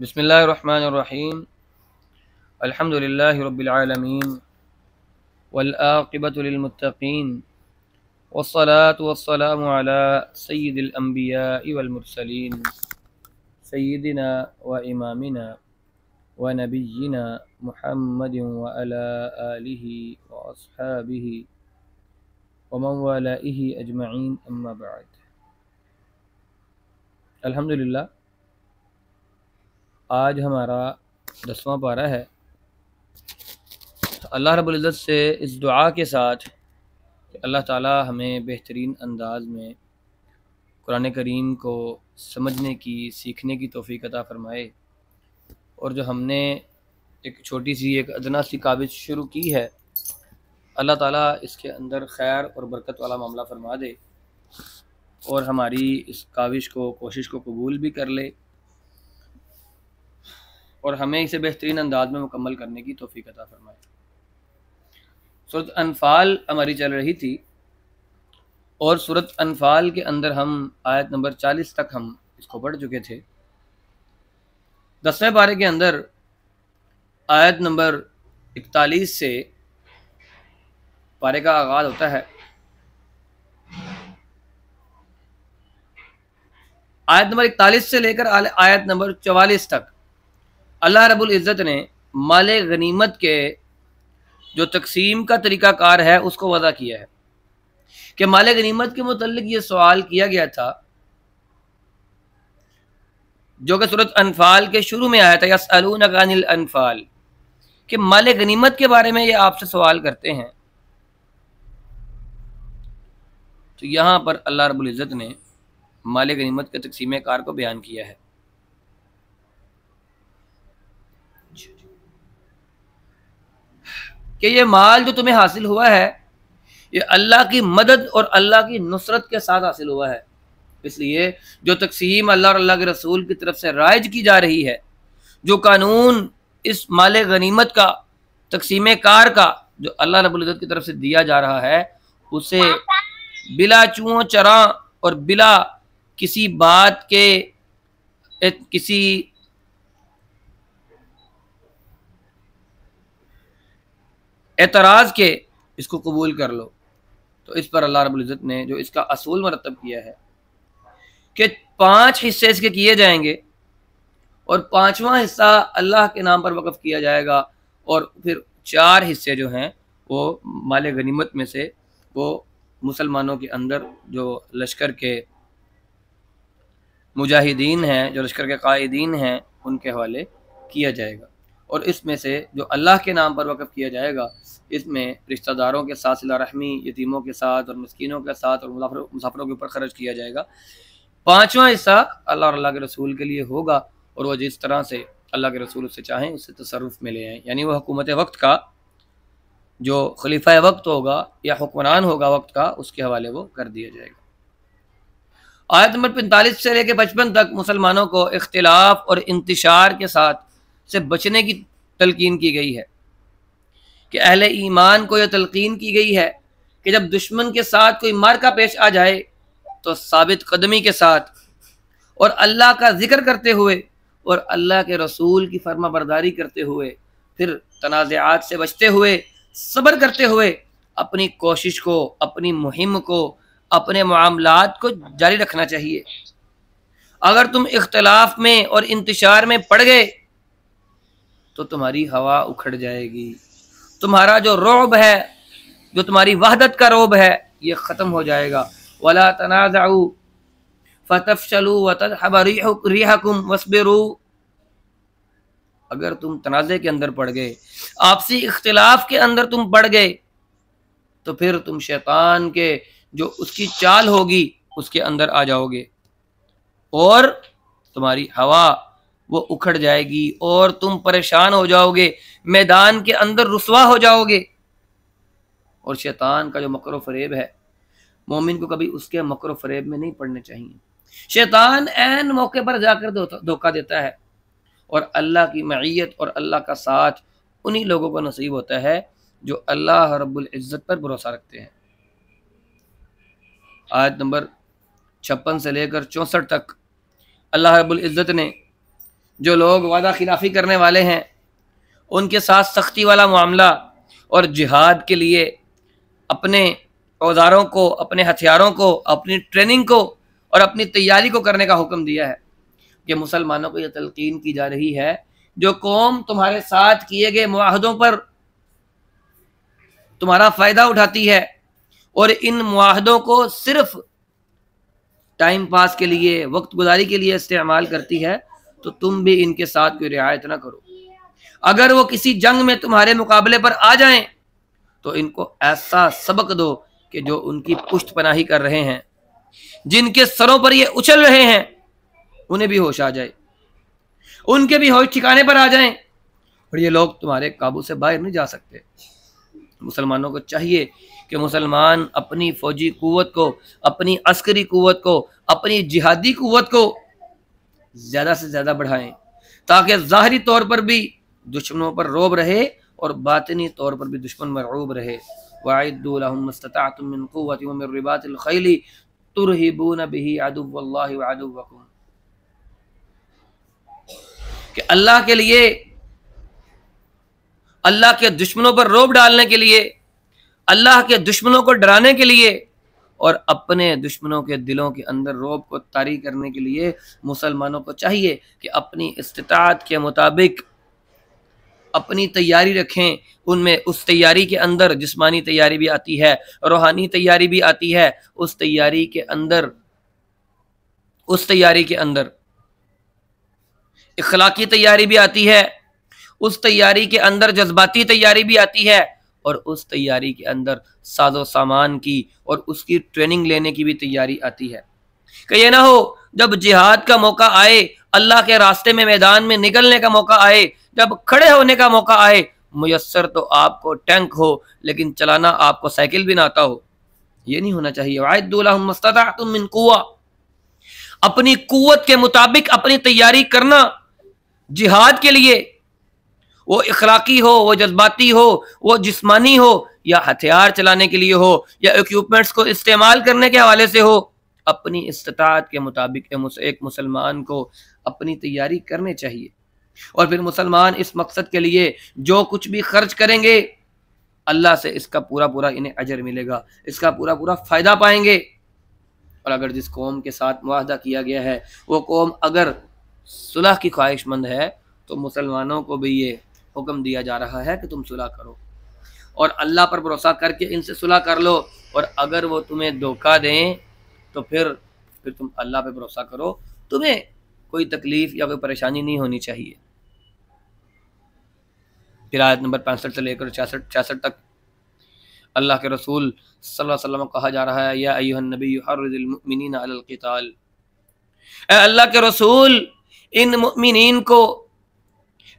बिस्मिल्लाहिर्रहमानिर्रहीम। अल्हम्दुलिल्लाहि रब्बिल आलमीन वल्आक़िबतु लिल्मुत्तक़ीन वस्सलातु वस्सलामु अला सय्यिदिल अंबियाइ वल मुरसलीन सय्यिदिना व इमामिना व नबिय्यिना मुहम्मदिन व अला आलिहि व अस्हाबिहि व मन वालाइहि अजमईन, अम्मा बाद। अल्हम्दुलिल्लाह, आज हमारा 10वां पारा है। अल्लाह रब्बुल इज़्ज़त से इस दुआ के साथ कि अल्लाह ताला हमें बेहतरीन अंदाज में कुरान करीम को समझने की, सीखने की तौफ़ीक़ अता फ़रमाए, और जो हमने एक छोटी सी, एक अदना सी काविश शुरू की है, अल्लाह ताला इसके अंदर खैर और बरकत वाला मामला फ़रमा दे और हमारी इस काविश को, कोशिश को कबूल भी कर ले और हमें इसे बेहतरीन अंदाज में मुकम्मल करने की तौफ़ीक़ अता फ़रमाए। सूरत अनफ़ाल हमारी चल रही थी और सूरत अनफ़ाल के अंदर हम आयत नंबर 40 तक हम इसको पढ़ चुके थे। 10वें पारे के अंदर आयत नंबर 41 से पारे का आगाज़ होता है। आयत नंबर 41 से लेकर आयत नंबर 44 तक अल्लाह रब्बुल इज़्ज़त ने माले गनीमत के जो तकसीम का तरीक़ाकार है उसको वज़ा किया है कि माले गनीमत के मुतल्लिक़ ये सवाल किया गया था जो कि सूरत अनफ़ाल के शुरू में आया था, यसअलूनका अनिल अनफ़ाल, कि माले गनीमत के बारे में ये आपसे सवाल करते हैं। तो यहाँ पर अल्लाह रब्बुल इज़्ज़त ने माले गनीमत के तकसीम कार को बयान किया है कि ये माल जो तुम्हें हासिल हुआ है ये अल्लाह की मदद और अल्लाह की नुसरत के साथ हासिल हुआ है। इसलिए जो तकसीम अल्लाह और अल्लाह के रसूल की तरफ से राइज की जा रही है, जो कानून इस माले गनीमत का, तकसीम कार का जो अल्लाह रब्बुल इज़्ज़त की तरफ से दिया जा रहा है, उसे बिला चूं चरा और बिला किसी बात के, किसी एतराज़ के इसको कबूल कर लो। तो इस पर अल्लाह रब्बुल इज़्ज़त ने जो इसका असूल मरतब किया है कि 5 हिस्से इसके किए जाएंगे और 5वां हिस्सा अल्लाह के नाम पर वक़फ़ किया जाएगा और फिर 4 हिस्से जो हैं वो माले गनीमत में से वो मुसलमानों के अंदर जो लश्कर के मुजाहिदीन हैं, जो लश्कर के कायदीन हैं, उनके हवाले किया जाएगा। और इसमें से जो अल्लाह के नाम पर वक़फ़ किया जाएगा, इसमें रिश्तेदारों के साथ सिला रहमी, यतीमों के साथ और मिस्कीनों के साथ और मुसाफिरों के ऊपर ख़र्च किया जाएगा। 5वां हिस्सा अल्लाह और अल्लाह के रसूल के लिए होगा और वह जिस तरह से अल्लाह के रसूल उससे चाहें उससे तसर्रुफ़ में ले आएँ, यानी वह हुकूमत वक्त का जो खलीफा वक्त होगा या हुक्मरान होगा वक्त का, उसके हवाले वो कर दिया जाएगा। आयत नंबर 45 से लेकर 55 तक मुसलमानों को इख्तिलाफ और इंतिशार के साथ से बचने की तलकीन की गई है कि अहले ईमान को यह तलकीन की गई है कि जब दुश्मन के साथ कोई मार्का पेश आ जाए तो साबित कदमी के साथ और अल्लाह का जिक्र करते हुए और अल्लाह के रसूल की फर्मा बरदारी करते हुए, फिर तनाज़ात से बचते हुए, सब्र करते हुए अपनी कोशिश को, अपनी मुहिम को, अपने मामलात को जारी रखना चाहिए। अगर तुम इख्तिलाफ में और इंतिशार में पड़ गए तो तुम्हारी हवा उखड़ जाएगी, तुम्हारा जो रौब है, जो तुम्हारी वहदत का रौब है, ये ख़त्म हो जाएगा। वला तनाज़अू फतफ़शलू व तज़हब रिहुकुम वस्बिरू। अगर तुम तनाज़े के अंदर पड़ गए, आपसी इख्तिलाफ के अंदर तुम पड़ गए, तो फिर तुम शैतान के जो उसकी चाल होगी उसके अंदर आ जाओगे और तुम्हारी हवा वो उखड़ जाएगी और तुम परेशान हो जाओगे, मैदान के अंदर रुसवा हो जाओगे। और शैतान का जो मकर फरेब है, मोमिन को कभी उसके मकर फरेब में नहीं पड़ने चाहिए। शैतान ऐन मौके पर जाकर धोखा देता है, और अल्लाह की मईयत और अल्लाह का साथ उन्हीं लोगों को नसीब होता है जो अल्लाह रब्बुल इज़्ज़त पर भरोसा रखते हैं। आयत नंबर 56 से लेकर 64 तक अल्लाह रब्बुल इज़्ज़त ने जो लोग वादा खिलाफ़ी करने वाले हैं उनके साथ सख्ती वाला मामला और जिहाद के लिए अपने औजारों को, अपने हथियारों को, अपनी ट्रेनिंग को और अपनी तैयारी को करने का हुक्म दिया है। कि मुसलमानों को यह तलकीन की जा रही है, जो कौम तुम्हारे साथ किए गए मुआहदों पर तुम्हारा फ़ायदा उठाती है और इन मुआहदों को सिर्फ टाइम पास के लिए, वक्त गुजारी के लिए इस्तेमाल करती है, तो तुम भी इनके साथ कोई रियायत ना करो। अगर वो किसी जंग में तुम्हारे मुकाबले पर आ जाएं तो इनको ऐसा सबक दो कि जो उनकी पुष्ट पनाही कर रहे हैं, जिनके सरों पर ये उछल रहे हैं, उन्हें भी होश आ जाए, उनके भी होश ठिकाने पर आ जाएं और ये लोग तुम्हारे काबू से बाहर नहीं जा सकते। मुसलमानों को चाहिए कि मुसलमान अपनी फौजी कुव्वत को, अपनी अस्करी कुव्वत को, अपनी जिहादी कुव्वत को ज़्यादा से ज़्यादा बढ़ाएं, ताकि ज़ाहरी तौर पर भी दुश्मनों पर रौब रहे और बातिनी तौर पर भी दुश्मन मरऊब रहे। वअइद्दू लहुम मस्ततअतुम मिन कुव्वतिन व मिन रिबातिल खैली तुरहिबून बिही अदुव्वल्लाहि व अदुव्वकुम। कि अल्लाह के लिए, अल्लाह के दुश्मनों पर रौब डालने के लिए, अल्लाह के दुश्मनों को डराने के लिए और अपने दुश्मनों के दिलों के अंदर रौब को तारी करने के लिए मुसलमानों को चाहिए कि अपनी इस्तिताअत के मुताबिक अपनी तैयारी रखें। उनमें उस तैयारी के अंदर जिस्मानी तैयारी भी आती है, रूहानी तैयारी भी आती है। उस तैयारी के अंदर इखलाकी तैयारी भी आती है, उस तैयारी के अंदर जज्बाती तैयारी भी आती है, और उस तैयारी के अंदर साजो सामान की और उसकी ट्रेनिंग लेने की भी तैयारी आती है। कि ये ना हो जब जिहाद का मौका आए, अल्लाह के रास्ते में मैदान में निकलने का मौका आए, जब खड़े होने का मौका आए, मुयस्सर तो आपको टैंक हो लेकिन चलाना आपको साइकिल भी ना आता हो। ये नहीं होना चाहिए। वअइद्दू लहुम मस्ततअतुम मिन कुव्वा, अपनी कुव्वत के मुताबिक अपनी तैयारी करना जिहाद के लिए, वो इखलाकी हो, वो जज्बाती हो, वो जिस्मानी हो, या हथियार चलाने के लिए हो, या इक्विपमेंट्स को इस्तेमाल करने के हवाले से हो। अपनी इस्तिताअत के मुताबिक एक मुसलमान को अपनी तैयारी करनी चाहिए। और फिर मुसलमान इस मकसद के लिए जो कुछ भी खर्च करेंगे, अल्लाह से इसका पूरा पूरा इन्हें अजर मिलेगा, इसका पूरा पूरा फ़ायदा पाएंगे। और अगर जिस कौम के साथ मुआहदा किया गया है वो कौम अगर सुलह की ख्वाहिशमंद है, तो मुसलमानों को भी ये हुक्म दिया जा रहा है कि तुम सुलह करो और अल्लाह पर भरोसा करके इनसे सुलह कर लो। और अगर वो तुम्हें धोखा दें तो फिर तुम अल्लाह पर भरोसा करो, तुम्हें कोई तकलीफ या कोई परेशानी नहीं होनी चाहिए। फिर आयत नंबर 65 से लेकर 66 तक अल्लाह के रसूल सल्लल्लाहु अलैहि वसल्लम को कहा जा रहा है, या अय्युहन नबी हर्रिज़िल मुमिनीना अलल क़िताल, ए अल्लाह के रसूल, इन मुमिनीन को,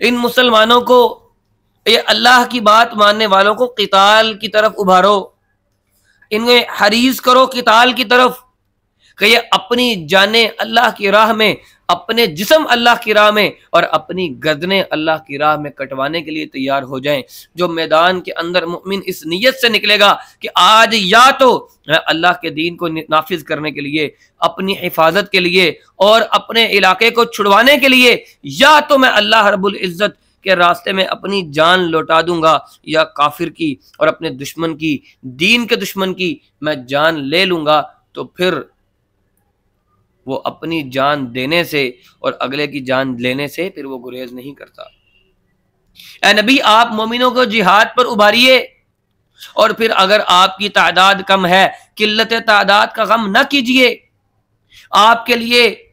इन मुसलमानों को, ये अल्लाह की बात मानने वालों को क़िताल की तरफ उभारो, इन्हें हरीज करो क़िताल की तरफ, कि ये अपनी जाने अल्लाह की राह में, अपने जिस्म अल्लाह की राह में और अपनी गर्दनें अल्लाह की राह में कटवाने के लिए तैयार हो जाएं। जो मैदान के अंदर मुमिन इस नीयत से निकलेगा कि आज या तो मैं अल्लाह के दीन को नाफिज करने के लिए, अपनी हिफाजत के लिए और अपने इलाके को छुड़वाने के लिए, या तो मैं अल्लाह रब्बुल इज़्ज़त के रास्ते में अपनी जान लौटा दूंगा, या काफिर की और अपने दुश्मन की, दीन के दुश्मन की मैं जान ले लूंगा, तो फिर वो अपनी जान देने से और अगले की जान लेने से फिर वो गुरेज नहीं करता। ए नबी, आप मोमिनों को जिहाद पर उभारिए, और फिर अगर आपकी तादाद कम है, किल्लत तादाद का गम न कीजिए। आपके लिए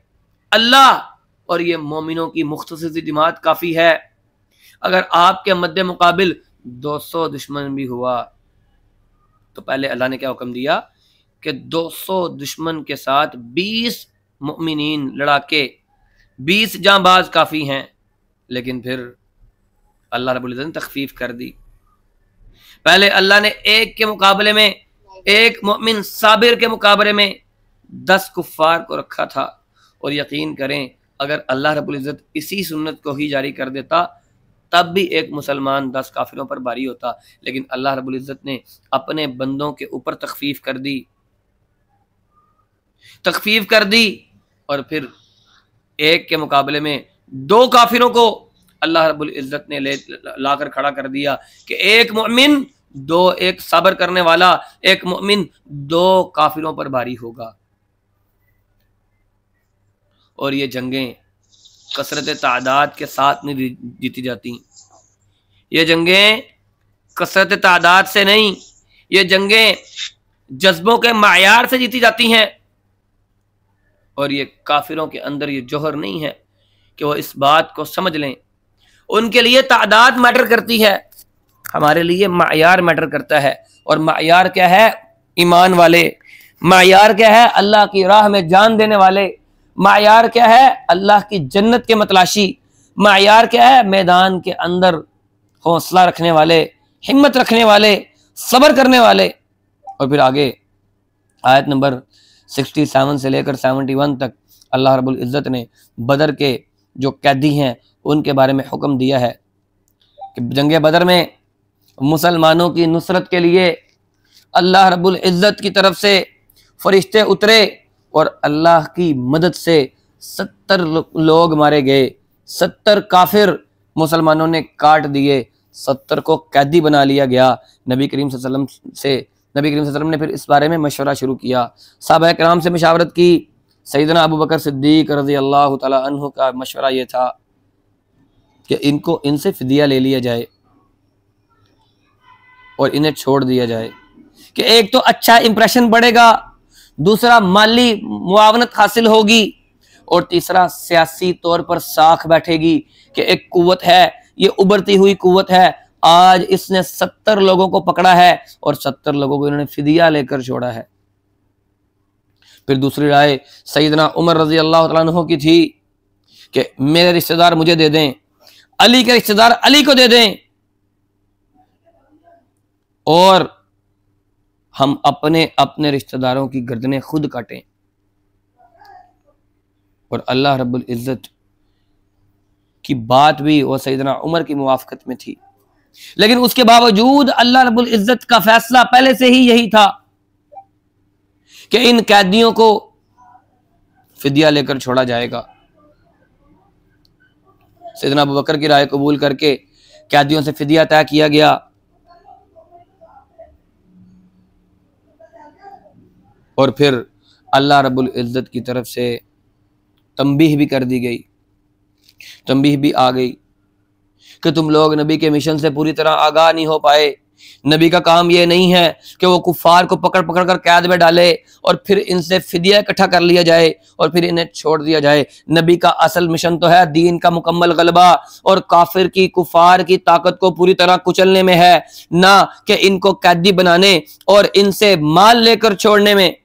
अल्लाह और ये मोमिनों की मुख्तसर जमात काफ़ी है। अगर आपके मद्दे मुकाबिल 200 दुश्मन भी हुआ तो पहले अल्लाह ने क्या हुक्म दिया कि 200 दुश्मन के साथ 20 मुमिनीन लड़ाके, 20 जांबाज काफ़ी हैं, लेकिन फिर अल्लाह रब्बुल इज़्ज़त ने तख़फ़ीफ़ कर दी। पहले अल्लाह ने एक के मुकाबले में, एक मोमिन साबिर के मुकाबले में 10 कुफ़ार को रखा था। और यकीन करें, अगर अल्लाह रब्बुल इज़्ज़त इसी सुन्नत को ही जारी कर देता तब भी एक मुसलमान 10 काफिरों पर भारी होता, लेकिन अल्लाह रब्बुल इज़्ज़त ने अपने बंदों के ऊपर तख़फ़ीफ़ कर दी, तख़फ़ीफ़ कर दी। और फिर एक के मुकाबले में 2 काफिरों को अल्लाह रब्बुल इज़्ज़त ने लाकर खड़ा कर दिया कि एक मोमिन एक सब्र करने वाला, एक मोमिन 2 काफिरों पर भारी होगा। और ये जंगें कसरत तादाद के साथ नहीं जीती जाती, ये जंगें कसरत तादाद से नहीं, ये जंगें जज्बों के मायार से जीती जाती हैं। और ये काफिरों के अंदर ये जौहर नहीं है कि वो इस बात को समझ लें। उनके लिए तादाद मैटर करती है, हमारे लिए मायार मैटर करता है। और मायार क्या है? ईमान वाले। मायार क्या है? अल्लाह की राह में जान देने वाले। मायार क्या है? अल्लाह की जन्नत के मतलाशी। मायार क्या है? मैदान के अंदर हौसला रखने वाले, हिम्मत रखने वाले, सब्र करने वाले। और फिर आगे आयत नंबर 67 से लेकर 71 तक अल्लाह रब्बुल इज़्ज़त ने बदर के जो कैदी हैं उनके बारे में हुक्म दिया है कि जंग बदर में मुसलमानों की नुसरत के लिए अल्लाह रब्बुल इज़्ज़त की तरफ से फरिश्ते उतरे और अल्लाह की मदद से 70 लोग मारे गए। 70 काफिर मुसलमानों ने काट दिए, 70 को कैदी बना लिया गया। नबी करीम सल्लल्लाहु अलैहि वसल्लम ने फिर इस बारे में मशवरा शुरू किया, सहाबा किराम से मशावरत की। सैयदना अबू बकर सिद्दीक रज़ी अल्लाह तआला अन्हु का मशवरा ये था कि इनसे फिदिया ले लिया जाए और इन्हें छोड़ दिया जाए कि एक तो अच्छा इंप्रेशन बढ़ेगा, दूसरा माली मुआवनत हासिल होगी, और तीसरा सियासी तौर पर साख बैठेगी कि एक कुव्वत है, ये उभरती हुई कुव्वत है। आज इसने 70 लोगों को पकड़ा है और 70 लोगों को इन्होंने फिदिया लेकर छोड़ा है। फिर दूसरी राय सैयदना उमर रजी अल्लाह तआला अन्हु की थी कि मेरे रिश्तेदार मुझे दे दें, अली के रिश्तेदार अली को दे दें, और हम अपने अपने रिश्तेदारों की गर्दनें खुद काटें। और अल्लाह रब्बुल इज़्ज़त की बात भी वो सैयदना उमर की मुवाफकत में थी, लेकिन उसके बावजूद अल्लाह रब्बुल इज़्ज़त का फैसला पहले से ही यही था कि इन कैदियों को फिदिया लेकर छोड़ा जाएगा। सैयदना अबू बकर की राय कबूल करके कैदियों से फिदिया तय किया गया। और फिर अल्लाह रब्बुल इज़्ज़त की तरफ से तंबीह भी कर दी गई, तंबीह भी आ गई कि तुम लोग नबी के मिशन से पूरी तरह आगाह नहीं हो पाए। नबी का काम ये नहीं है कि वो कुफार को पकड़ पकड़ कर कैद में डाले और फिर इनसे फिदिया इकट्ठा कर लिया जाए और फिर इन्हें छोड़ दिया जाए। नबी का असल मिशन तो है दीन का मुकम्मल गलबा और काफिर की, कुफार की ताकत को पूरी तरह कुचलने में है, ना कि इनको कैदी बनाने और इनसे माल लेकर छोड़ने में।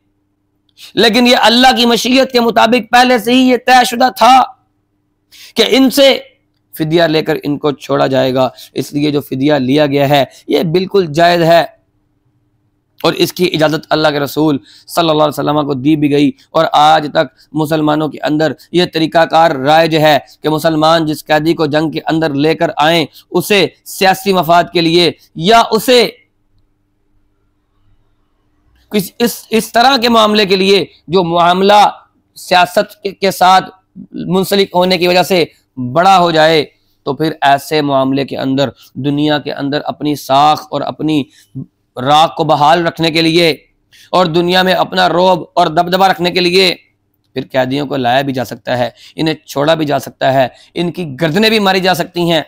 लेकिन ये अल्लाह की मशीयत के मुताबिक पहले से ही ये तयशुदा था कि इनसे फिदिया लेकर इनको छोड़ा जाएगा। इसलिए जो फिदिया लिया गया है ये बिल्कुल जायज़ है और इसकी इजाज़त अल्लाह के रसूल सल्लल्लाहु अलैहि वसल्लम को दी भी गई। और आज तक मुसलमानों के अंदर ये तरीकाकार राइज है कि मुसलमान जिस कैदी को जंग के अंदर लेकर आए उसे सियासी मफाद के लिए या उसे इस तरह के मामले के लिए जो मामला सियासत के साथ मुंसलिक होने की वजह से बड़ा हो जाए, तो फिर ऐसे मामले के अंदर दुनिया के अंदर अपनी साख और अपनी राख को बहाल रखने के लिए और दुनिया में अपना रोब और दबदबा रखने के लिए फिर कैदियों को लाया भी जा सकता है, इन्हें छोड़ा भी जा सकता है, इनकी गर्दनें भी मारी जा सकती हैं।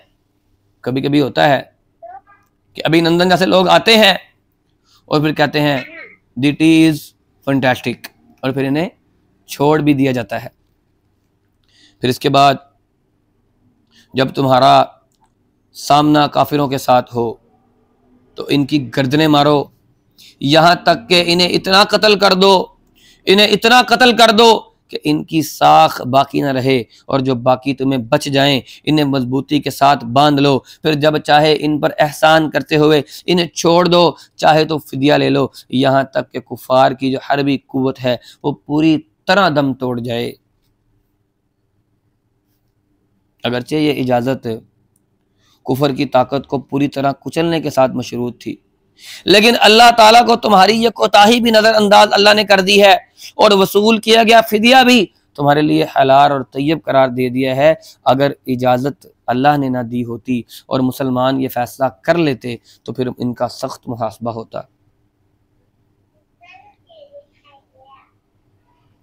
कभी कभी होता है कि अभिनंदन जैसे लोग आते हैं और फिर कहते हैं दिट इज फंटास्टिक, और फिर इन्हें छोड़ भी दिया जाता है। फिर इसके बाद जब तुम्हारा सामना काफिरों के साथ हो तो इनकी गर्दनें मारो, यहां तक कि इन्हें इतना कत्ल कर दो, इन्हें इतना कत्ल कर दो कि इनकी साख बाकी ना रहे और जो बाकी तुम्हें बच जाएं इन्हें मजबूती के साथ बांध लो, फिर जब चाहे इन पर एहसान करते हुए इन्हें छोड़ दो, चाहे तो फिदिया ले लो, यहाँ तक कि कुफार की जो हरबी कुव्वत है वो पूरी तरह दम तोड़ जाए। अगरचे ये इजाज़त कुफर की ताकत को पूरी तरह कुचलने के साथ मशरूत थी, लेकिन अल्लाह ताला को तुम्हारी ये कोताही भी नज़रअंदाज अल्लाह ने कर दी है और वसूल किया गया फिदिया भी तुम्हारे लिए हलाल और तैयब करार दे दिया है। अगर इजाज़त अल्लाह ने ना दी होती और मुसलमान ये फैसला कर लेते तो फिर इनका सख्त मुहासबा होता।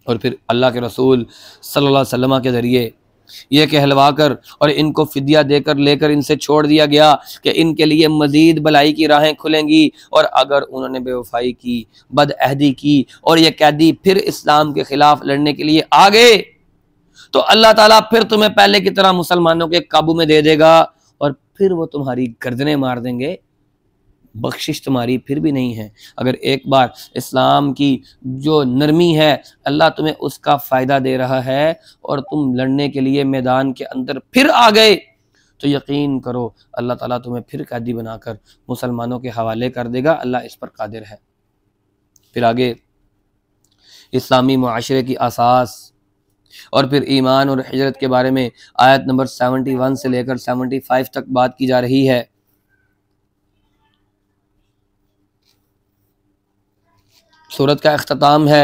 और फिर अल्लाह के रसूल सल्लल्लाहु अलैहि वसल्लम के ज़रिए ये कहलवा कर और इनको फिदिया देकर लेकर इनसे छोड़ दिया गया कि इनके लिए मजीद भलाई की राहें खुलेंगी, और अगर उन्होंने बेवफाई की, बदअहदी की और ये कैदी फिर इस्लाम के खिलाफ लड़ने के लिए आ गए तो अल्लाह ताला फिर तुम्हें पहले की तरह मुसलमानों के काबू में दे देगा और फिर वो तुम्हारी गर्दनें मार देंगे। बख्शिश तुम्हारी फिर भी नहीं है। अगर एक बार इस्लाम की जो नरमी है अल्लाह तुम्हें उसका फ़ायदा दे रहा है और तुम लड़ने के लिए मैदान के अंदर फिर आ गए तो यकीन करो अल्लाह ताला तुम्हें फिर कैदी बनाकर मुसलमानों के हवाले कर देगा। अल्लाह इस पर कादिर है। फिर आगे इस्लामी मुआशरे की असास और फिर ईमान और हिजरत के बारे में आयत नंबर 71 से लेकर 75 तक बात की जा रही है। सूरत का अख्ताम है।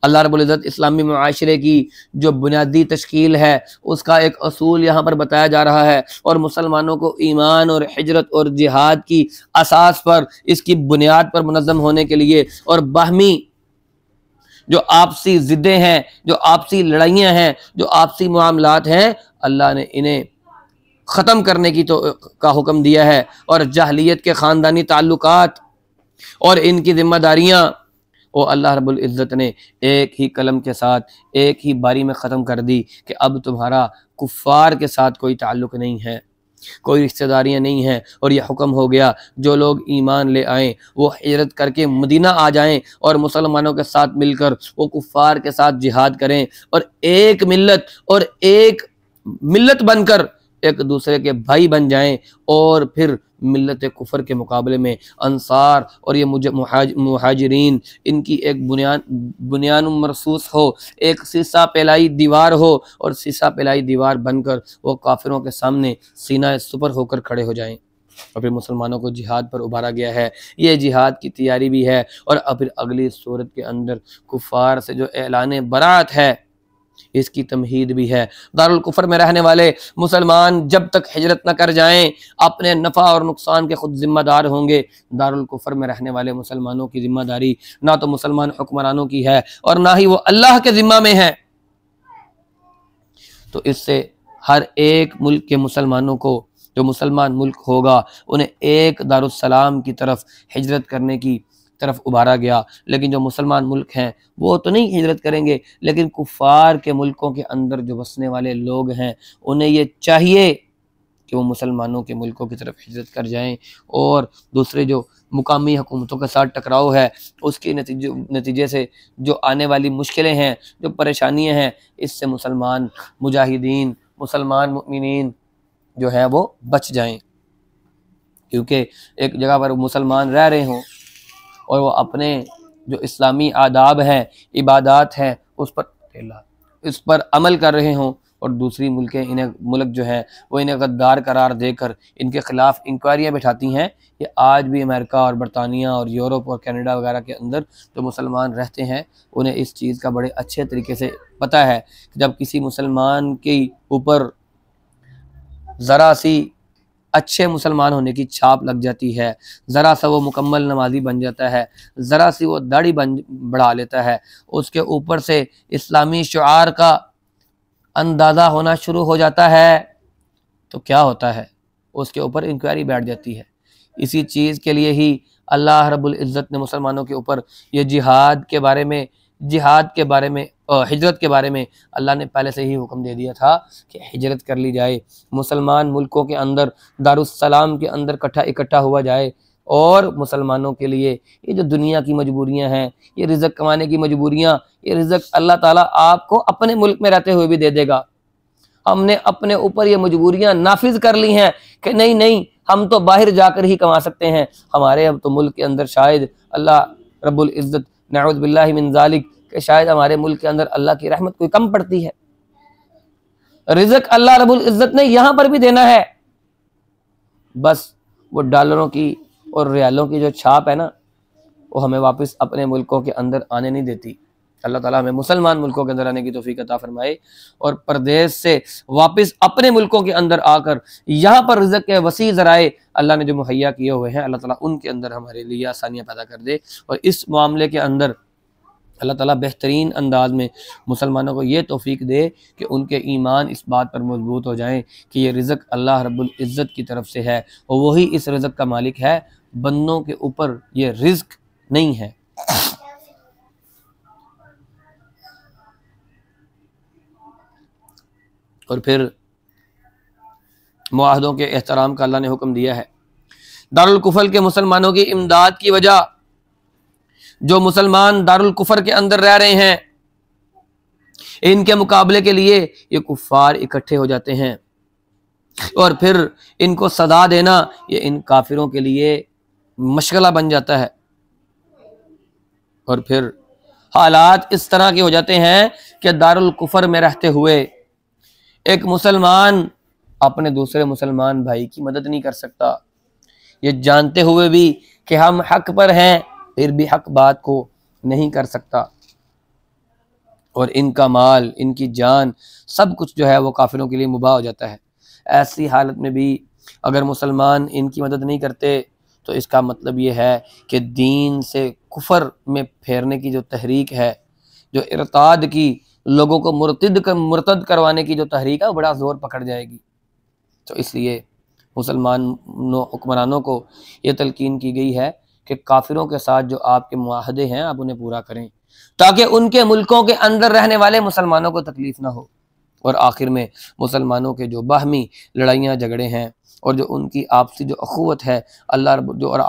अल्लाह रब्बुल इज़्ज़त इस्लामी मुआशरे की जो बुनियादी तश्कील है उसका एक असूल यहाँ पर बताया जा रहा है और मुसलमानों को ईमान और हिजरत और जिहाद की असास पर, इसकी बुनियाद पर मुनज़्ज़म होने के लिए और बाहमी जो आपसी ज़िद्दें हैं, जो आपसी लड़ाइयाँ हैं, जो आपसी मामलात हैं, अल्लाह ने इन्हें ख़त्म करने की का हुक्म दिया है और जाहलियत के ख़ानदानी ताल्लुकात और इनकी जिम्मेदारियाँ वो अल्लाह रब्बुल इज़्ज़त ने एक ही कलम के साथ एक ही बारी में ख़त्म कर दी कि अब तुम्हारा कुफ़ार के साथ कोई ताल्लुक़ नहीं है, कोई रिश्तेदारियाँ नहीं हैं। और यह हुक्म हो गया जो लोग ईमान ले आएँ वो हिजरत करके मदीना आ जाएं और मुसलमानों के साथ मिलकर वो कुफ़ार के साथ जिहाद करें और एक मिल्लत बनकर एक दूसरे के भाई बन जाएं और फिर मिल्लत कुफर के मुकाबले में अंसार और ये मुहाजिरीन इनकी एक बुनियान मरसूस हो, एक सीसा पेलाई दीवार हो और सीसा पेलाई दीवार बनकर वो काफिरों के सामने सीना सुपर होकर खड़े हो जाएं। और फिर मुसलमानों को जिहाद पर उभारा गया है। ये जिहाद की तैयारी भी है और अब फिर अगली सूरत के अंदर कुफार से जो ऐलान बरात है इसकी तमहीद भी है। दारुल कुफर में रहने वाले मुसलमान जब तक हिजरत न कर जाएं अपने नफ़ा और नुकसान के खुद जिम्मेदार होंगे। दारुल कुफर में रहने वाले मुसलमानों की जिम्मेदारी ना तो मुसलमान हुक्मरानों की है और ना ही वो अल्लाह के जिम्मा में है। तो इससे हर एक मुल्क के मुसलमानों को, जो मुसलमान मुल्क होगा, उन्हें एक दारुस्सलाम की तरफ हिजरत करने की तरफ उभारा गया। लेकिन जो मुसलमान मुल्क हैं वो तो नहीं हिजरत करेंगे, लेकिन कुफ़ार के मुल्कों के अंदर जो बसने वाले लोग हैं उन्हें ये चाहिए कि वो मुसलमानों के मुल्कों की तरफ हिजरत कर जाएं और दूसरे जो मुकामी हुकूमतों के साथ टकराव है उसके नतीजे से जो आने वाली मुश्किलें हैं, जो परेशानियां हैं, इससे मुसलमान मुजाहिदीन, मुसलमान मुमिनीन जो है वो बच जाएं। क्योंकि एक जगह पर मुसलमान रह रहे हों और वो अपने जो इस्लामी आदाब हैं, इबादात हैं, उस पर अमल कर रहे हों और दूसरी मुल्क जो है वो इन्हें गद्दार करार देकर इनके ख़िलाफ़ इंक्वायरियाँ बिठाती हैं। ये आज भी अमेरिका और बरतानिया और यूरोप और कनाडा वगैरह के अंदर जो मुसलमान रहते हैं उन्हें इस चीज़ का बड़े अच्छे तरीके से पता है कि जब किसी मुसलमान के ऊपर ज़रा सी अच्छे मुसलमान होने की छाप लग जाती है, ज़रा सा वो मुकम्मल नमाजी बन जाता है, ज़रा सी वो दाढ़ी बढ़ा लेता है, उसके ऊपर से इस्लामी शुआर का अंदाज़ा होना शुरू हो जाता है, तो क्या होता है, उसके ऊपर इंक्वायरी बैठ जाती है। इसी चीज़ के लिए ही अल्लाह रब्बुल इज़्ज़त ने मुसलमानों के ऊपर ये जिहाद के बारे में हिजरत के बारे में अल्लाह ने पहले से ही हुक्म दे दिया था कि हिजरत कर ली जाए, मुसलमान मुल्कों के अंदर दारुस्सलाम के अंदर इकट्ठा हुआ जाए और मुसलमानों के लिए ये जो दुनिया की मजबूरियां हैं, ये रिज़्क़ कमाने की मजबूरियां, ये रिज़्क़ अल्लाह ताला आपको अपने मुल्क में रहते हुए भी दे देगा। हमने अपने ऊपर ये मजबूरियां नाफिज कर ली हैं कि नहीं नहीं, हम तो बाहर जाकर ही कमा सकते हैं। हमारे अब तो मुल्क के अंदर शायद अल्लाह रब्बुल इज़्ज़त नऊज़ु बिल्लाहि मिन ज़ालिक कि शायद हमारे मुल्क के अंदर अल्लाह की रहमत कोई कम पड़ती है। रिज़्क़ अल्लाह रब्बुल इज़्ज़त ने यहाँ पर भी देना है, बस वो डॉलरों की और रियालों की जो छाप है ना, वो हमें वापस अपने मुल्कों के अंदर आने नहीं देती। अल्लाह ताला हमें मुसलमान मुल्कों के अंदर आने की तौफीक अता फरमाए और परदेश से वापस अपने मुल्कों के अंदर आकर यहाँ पर रिज़्क़ के वसी ज़राए अल्लाह ने जो मुहैया किए हुए हैं, अल्लाह ताला उनके अंदर हमारे लिए आसानियाँ पैदा कर दे। और इस मामले के अंदर अल्लाह ताला बेहतरीन अंदाज में मुसलमानों को ये तौफीक दे कि उनके ईमान इस बात पर मजबूत हो जाएं कि ये रिज़्क़ अल्लाह रब्बुल इज़्ज़त की तरफ से है और वही इस रिज़्क़ का मालिक है, बंदों के ऊपर ये रिज़्क़ नहीं है। और फिर मुआहदों के एहतराम का अल्लाह ने हुक्म दिया है। दारुल कुफर के मुसलमानों की इमदाद की वजह, जो मुसलमान दारुल कुफर के अंदर रह रहे हैं, इनके मुकाबले के लिए ये कुफ़ार इकट्ठे हो जाते हैं और फिर इनको सदा देना ये इन काफिरों के लिए मशगला बन जाता है। और फिर हालात इस तरह के हो जाते हैं कि दारुल कुफर में रहते हुए एक मुसलमान अपने दूसरे मुसलमान भाई की मदद नहीं कर सकता, ये जानते हुए भी कि हम हक पर हैं, फिर भी हक बात को नहीं कर सकता। और इनका माल, इनकी जान, सब कुछ जो है वो काफिरों के लिए मुबाह हो जाता है। ऐसी हालत में भी अगर मुसलमान इनकी मदद नहीं करते तो इसका मतलब ये है कि दीन से कुफर में फेरने की जो तहरीक है, जो इरताद की, लोगों को मुर्तद करवाने की जो तहरीक है, वो बड़ा ज़ोर पकड़ जाएगी। तो इसलिए मुसलमान हुक्मरानों को ये तलकीन की गई है कि काफिरों के साथ जो आपके मुआहदे हैं आप उन्हें पूरा करें, ताकि उनके मुल्कों के अंदर रहने वाले मुसलमानों को तकलीफ ना हो। और आखिर में मुसलमानों के जो बाहमी लड़ाइयाँ झगड़े हैं और जो उनकी आपसी जो अखुवत है अल्लाह जो, और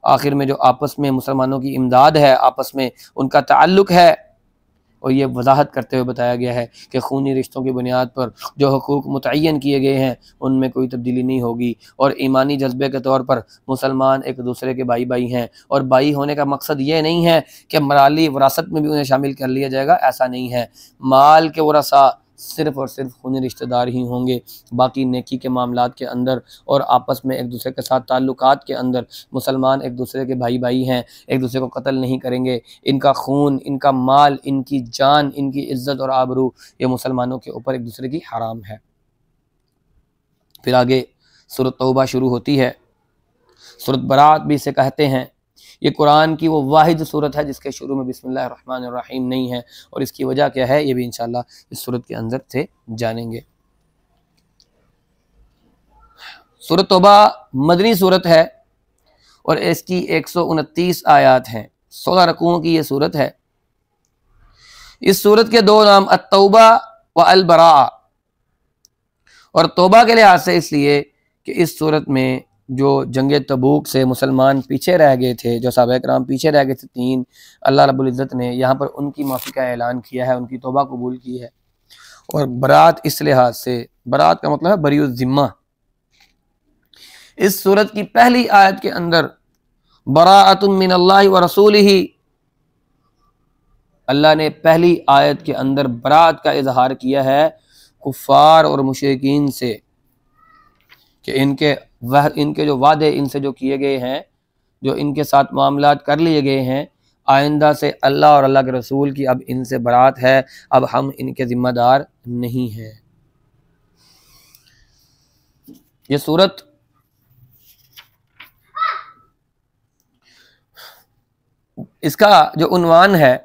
आखिर में जो आपस में मुसलमानों की इमदाद है, आपस में उनका ताल्लुक़ है, और ये वजाहत करते हुए बताया गया है कि खूनी रिश्तों की बुनियाद पर जो हुकूक मुतय्यन किए गए हैं उनमें कोई तब्दीली नहीं होगी। और ईमानी जज्बे के तौर पर मुसलमान एक दूसरे के भाई भाई हैं, और भाई होने का मकसद ये नहीं है कि माली वरासत में भी उन्हें शामिल कर लिया जाएगा, ऐसा नहीं है। माल के वरसा सिर्फ़ और सिर्फ खूनी रिश्तेदार ही होंगे, बाकी नेकी के मामलात के अंदर और आपस में एक दूसरे के साथ ताल्लुकात के अंदर मुसलमान एक दूसरे के भाई भाई हैं, एक दूसरे को कत्ल नहीं करेंगे। इनका खून, इनका माल, इनकी जान, इनकी इज्जत और आबरू ये मुसलमानों के ऊपर एक दूसरे की हराम है। फिर आगे सूरत तौबा शुरू होती है, सूरत बरात भी इसे कहते हैं। ये कुरान की वो वाहिद सूरत है जिसके शुरू में बिस्मिल्लाहिर रहमानिर रहीम नहीं है, और इसकी वजह क्या है ये भी इंशाअल्लाह इस सूरत के अंदर से जानेंगे। सूरत तौबा मदनी सूरत है और इसकी 129 आयात हैं, 16 रकूओं की ये सूरत है। इस सूरत के दो नाम अत-तौबा व अल-बरा, और तौबा के लिहाज से इसलिए कि इस सूरत में जो जंग तबूक से मुसलमान पीछे रह गए थे, जो सहाबा किराम पीछे रह गए थे 3, अल्लाह रब्बुल इज़्ज़त ने यहाँ पर उनकी माफ़ी का ऐलान किया है, उनकी तौबा कबूल की है। और बरात इस लिहाज से, बरात का मतलब है बरीउज़ ज़िम्मा। इस सूरत की पहली आयत के अंदर बराअतुम मिनल्लाहि व रसूलिही, अल्लाह ने पहली आयत के अंदर बरात का इजहार किया है कुफ़ार और मुशरिकीन से कि इनके जो वादे इनसे जो किए गए हैं, जो इनके साथ मामलात कर लिए गए हैं, आइंदा से अल्लाह और अल्लाह के रसूल की अब इनसे बरात है, अब हम इनके ज़िम्मेदार नहीं हैं। ये सूरत इसका जो उन्वान है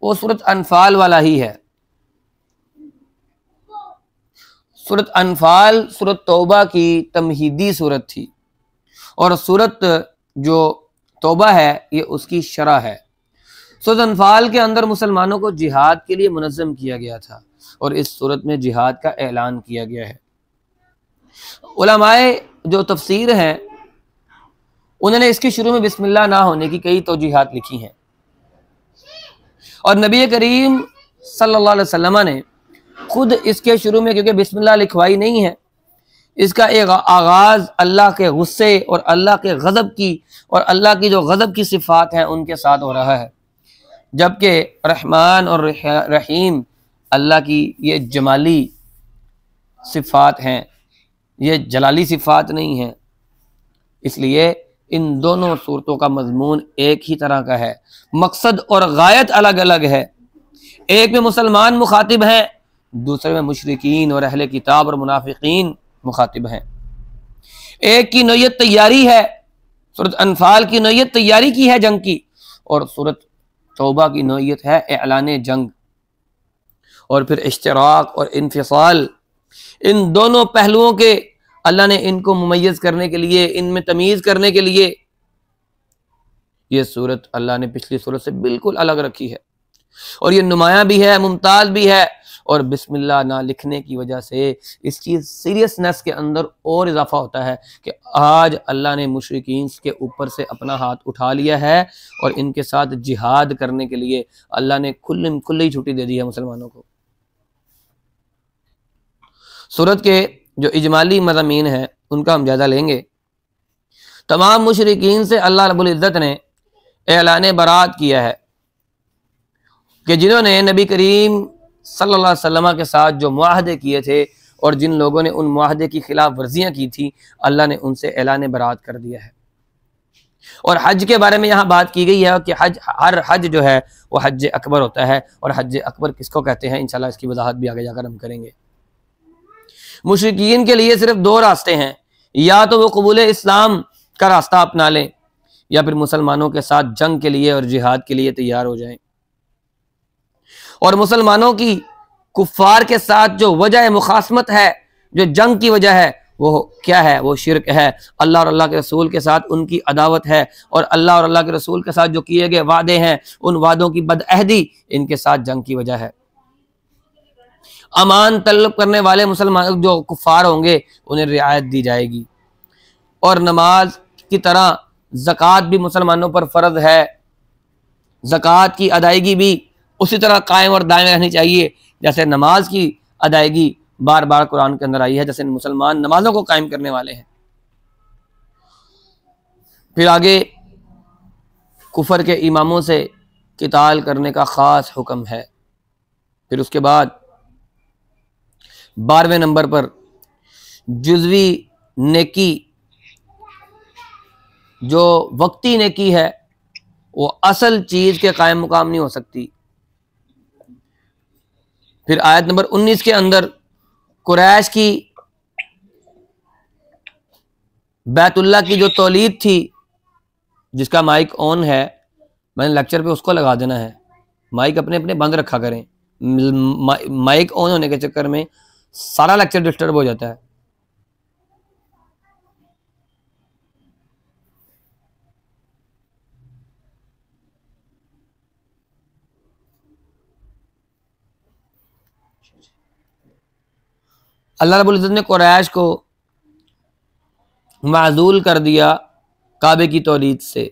वो सूरत अनफाल वाला ही है। सूरत अनफाल सूरत तौबा की तमहीदी सूरत थी, और सूरत जो तौबा है ये उसकी शरह है। सूरत अनफाल के अंदर मुसलमानों को जिहाद के लिए मुनज़्ज़म किया गया था, और इस सूरत में जिहाद का ऐलान किया गया है। उलमाए जो तफसीर हैं उन्होंने इसके शुरू में बिस्मिल्लाह ना होने की कई तौजीहात लिखी हैं, और नबी करीम सल्लल्लाहु अलैहि वसल्लम ने खुद इसके शुरू में क्योंकि बिस्मिल्लाह लिखवाई नहीं है, इसका एक आगाज़ अल्लाह के गुस्से और अल्लाह के गज़ब की और अल्लाह की जो गज़ब की सिफ़ात हैं उनके साथ हो रहा है, जबकि रहमान और रहीम अल्लाह की ये जमाली सिफ़ात हैं, ये जलाली सिफ़ात नहीं है। इसलिए इन दोनों सूरतों का मज़मून एक ही तरह का है, मकसद और गायत अलग अलग है। एक में मुसलमान मुखातिब हैं, दूसरे में मुशरिकीन और अहले किताब और मुनाफिकीन मुखातिब हैं। एक की नोयत तैयारी है, सूरत अनफाल की नोयत तैयारी की है जंग की, और सूरत तौबा की नोयत है एलान जंग। और फिर इश्तिराक और इन्फिसाल, इन दोनों पहलुओं के अल्लाह ने इनको मुमय्यज़ करने के लिए, इनमें तमीज़ करने के लिए ये सूरत अल्लाह ने पिछली सूरत से बिल्कुल अलग रखी है, और ये नुमाया भी है, मुमताज़ भी है। और बिस्मिल्लाह ना लिखने की वजह से इस चीज़ सीरियसनेस के अंदर और इजाफा होता है कि आज अल्लाह ने मुशरिकीन के ऊपर से अपना हाथ उठा लिया है और इनके साथ जिहाद करने के लिए अल्लाह ने खुली छुट्टी दे दी है मुसलमानों को। सूरत के जो इजमाली मज़ामीन हैं उनका हम जायज़ा लेंगे। तमाम मुशरिकीन से अल्लाह रब्बुल इज़्ज़त ने ऐलान बरात किया है कि जिन्होंने नबी करीम सल्लल्लाहु अलैहि वसल्लम के साथ जो मुआहदे किए थे और जिन लोगों ने उन मुआहदे की खिलाफ वर्जियाँ की थी, अल्लाह ने उनसे ऐलान बरात कर दिया है। और हज के बारे में यहाँ बात की गई है कि हर हज जो है वो हज अकबर होता है, और हज अकबर किसको कहते हैं इंशाल्लाह इसकी वजाहत भी आगे जाकर हम करेंगे। मुशरिकीन के लिए सिर्फ दो रास्ते हैं, या तो वो कबूल इस्लाम का रास्ता अपना लें या फिर मुसलमानों के साथ जंग के लिए और जिहाद के लिए तैयार हो जाएं। और मुसलमानों की कुफ्फार के साथ जो वजह मुखासमत है, जो जंग की वजह है, वो क्या है? वो शिरक है। अल्लाह और अल्लाह के रसूल के साथ उनकी अदावत है, और अल्लाह और अल्लाह के रसूल के साथ जो किए गए वादे हैं उन वादों की बदअहदी इनके साथ जंग की वजह है। अमान तलब करने वाले मुसलमान जो कुफ्फार होंगे उन्हें रियायत दी जाएगी, और नमाज की तरह ज़कात भी मुसलमानों पर फ़र्ज है। ज़कात की अदायगी भी उसी तरह कायम और दायम रहनी चाहिए जैसे नमाज की अदायगी बार बार कुरान के अंदर आई है, जैसे मुसलमान नमाजों को कायम करने वाले हैं। फिर आगे कुफर के इमामों से किताल करने का ख़ास हुक्म है। फिर उसके बाद 12वें नंबर पर जुज़वी नेकी, जो वक्ती नेकी है वो असल चीज़ के कायम मुकाम नहीं हो सकती। फिर आयत नंबर 19 के अंदर कुरैश की बैतुल्लाह की जो तौलीद थी, जिसका माइक ऑन है, मैंने लेक्चर पे उसको लगा देना है, माइक अपने अपने बंद रखा करें। माइक ऑन होने के चक्कर में सारा लेक्चर डिस्टर्ब हो जाता है। अल्लाह रब्बुल इज़्ज़त ने कुरैश को माज़ूल कर दिया काबे की तौलीद से,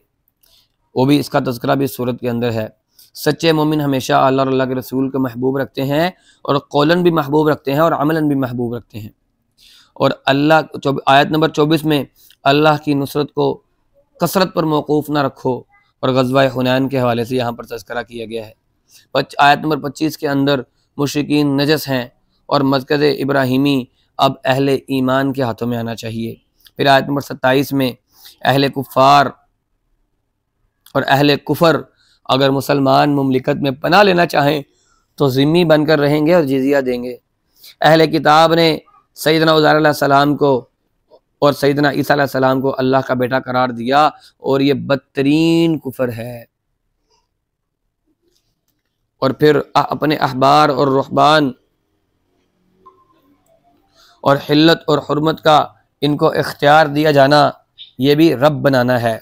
वो भी इसका तज़किरा भी सूरत के अंदर है। सच्चे मोमिन हमेशा अल्लाह और अल्लाह के रसूल को महबूब रखते हैं, और कौलन भी महबूब रखते हैं और अमलन भी महबूब रखते हैं। और अल्लाह आयत नंबर 24 में अल्लाह की नुसरत को कसरत पर मौकूफ़ ना रखो, और ग़ज़वा हुनैन के हवाले से यहाँ पर तज़किरा किया गया है। आयत नंबर 25 के अंदर मुशरिकीन नजस हैं और मस्जिद इब्राहिमी अब अहले ईमान के हाथों में आना चाहिए। फिर आयत नंबर 27 में अहले कुफ़ार और अहले कुफर अगर मुसलमान मुमलिकत में पनाह लेना चाहें तो ज़िम्मी बनकर रहेंगे और जिज़िया देंगे। अहले किताब ने सैयदना उज़ैर अलैहिस्सलाम को और सैयदना ईसा अलैहिस्सलाम को अल्लाह का बेटा करार दिया, और ये बदतरीन कुफर है। और फिर अपने अहबार और रुहबान और हिल्लत और हुर्मत का इनको इख्तियार दिया जाना, ये भी रब बनाना है।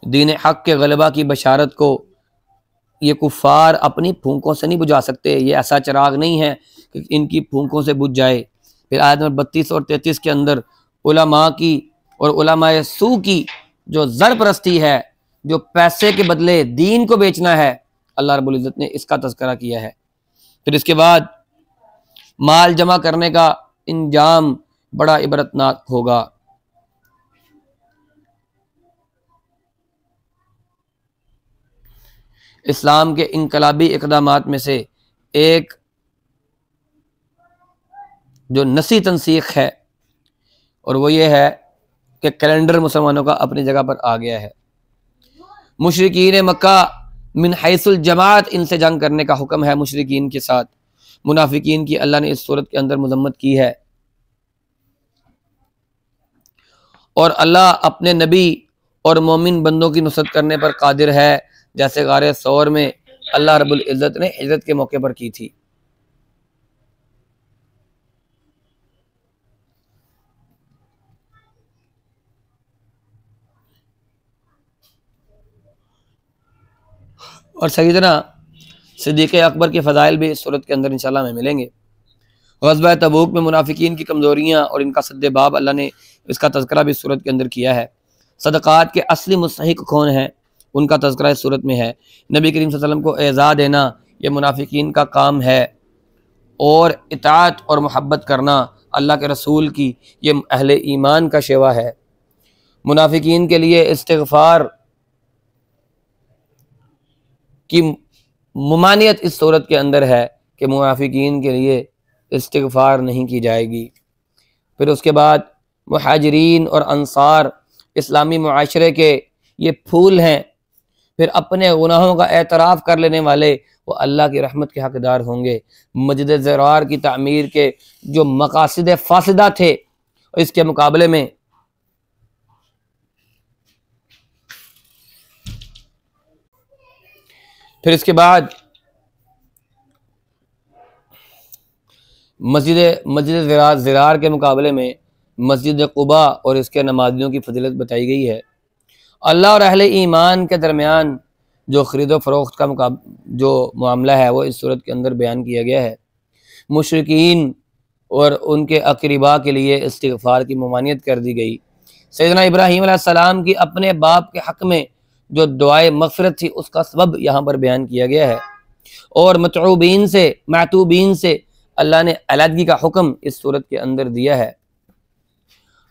दीन हक़ के गलबा की बशारत को ये कुफ़ार अपनी फूंकों से नहीं बुझा सकते। ये ऐसा चिराग नहीं है कि इनकी फूंकों से बुझ जाए। फिर आयत नंबर 32 और 33 के अंदर उलमा की और उलमाए सू की जो ज़र परस्ती है, जो पैसे के बदले दीन को बेचना है, अल्लाह रब्बुल इज़्ज़त ने इसका तज़किरा किया है। फिर इसके बाद माल जमा करने का इंजाम बड़ा इबरतनाक होगा। इस्लाम के इनकलाबी इक़दामात में से एक जो नसी तनसीख है, और वो ये है कि कैलेंडर मुसलमानों का अपनी जगह पर आ गया है। मुशरिकीन मक्का मिन हैसुल जमात इनसे जंग करने का हुक्म है मुशरिकीन के साथ। मुनाफिकीन की अल्लाह ने इस सूरत के अंदर मजम्मत की है। और अल्लाह अपने नबी और मोमिन बंदों की नुसरत करने पर कादिर है, जैसे गारे सौर में अल्लाह रब्बुल इज़्ज़त ने हिजरत के मौके पर की थी। और सईदना सिद्दीक़ अकबर के फ़ज़ाइल भी इस सूरत के अंदर इंशाअल्लाह में मिलेंगे। ग़ज़वा तबूक में मुनाफिकीन की कमज़ोरियाँ और इनका सद्देबाब अल्लाह ने इसका तज़किरा भी इस सूरत के अंदर किया है। सदक़ात के असली मुस्तहिक़ कौन हैं, उनका तज़किरा इस सूरत में है। नबी करीम सल्लल्लाहु अलैहि वसल्लम को एज़ा देना ये मुनाफिकीन का काम है, और इताअत और मोहब्बत करना अल्लाह के रसूल की ये अहले ईमान का शेवा है। मुनाफिकीन के लिए इस्तिग़फ़ार की मुमानियत इस सूरत के अंदर है कि मुनाफिकीन के लिए इस्तिग़फ़ार नहीं की जाएगी। फिर उसके बाद मुहाजिरीन और अंसार इस्लामी मुआशरे के ये फूल हैं। फिर अपने गुनाहों का एतराफ़ कर लेने वाले वो अल्लाह की रहमत के हक़दार होंगे। मस्जिद ज़रार की तामीर के जो मक़ासिद फ़ासिदा थे, इसके मुकाबले में फिर इसके बाद मस्जिद ज़रार के मुकाबले में मस्जिद क़ुबा और इसके नमाजियों की फजीलत बताई गई है। अल्लाह और अहले ईमान के दरमियान जो ख़रीदो फ़रोख्त का जो मामला है वो इस सूरत के अंदर बयान किया गया है। मुशरिकीन और उनके अक़रीबा के लिए इस्तिग़फ़ार की ममानियत कर दी गई। सैयदना इब्राहीम अलैहिस्सलाम की अपने बाप के हक़ में जो दुआए मग़फ़िरत थी उसका सबब यहाँ पर बयान किया गया है। और मातूबीन से अल्लाह ने अलहदगी का हुक्म इस सूरत के अंदर दिया है।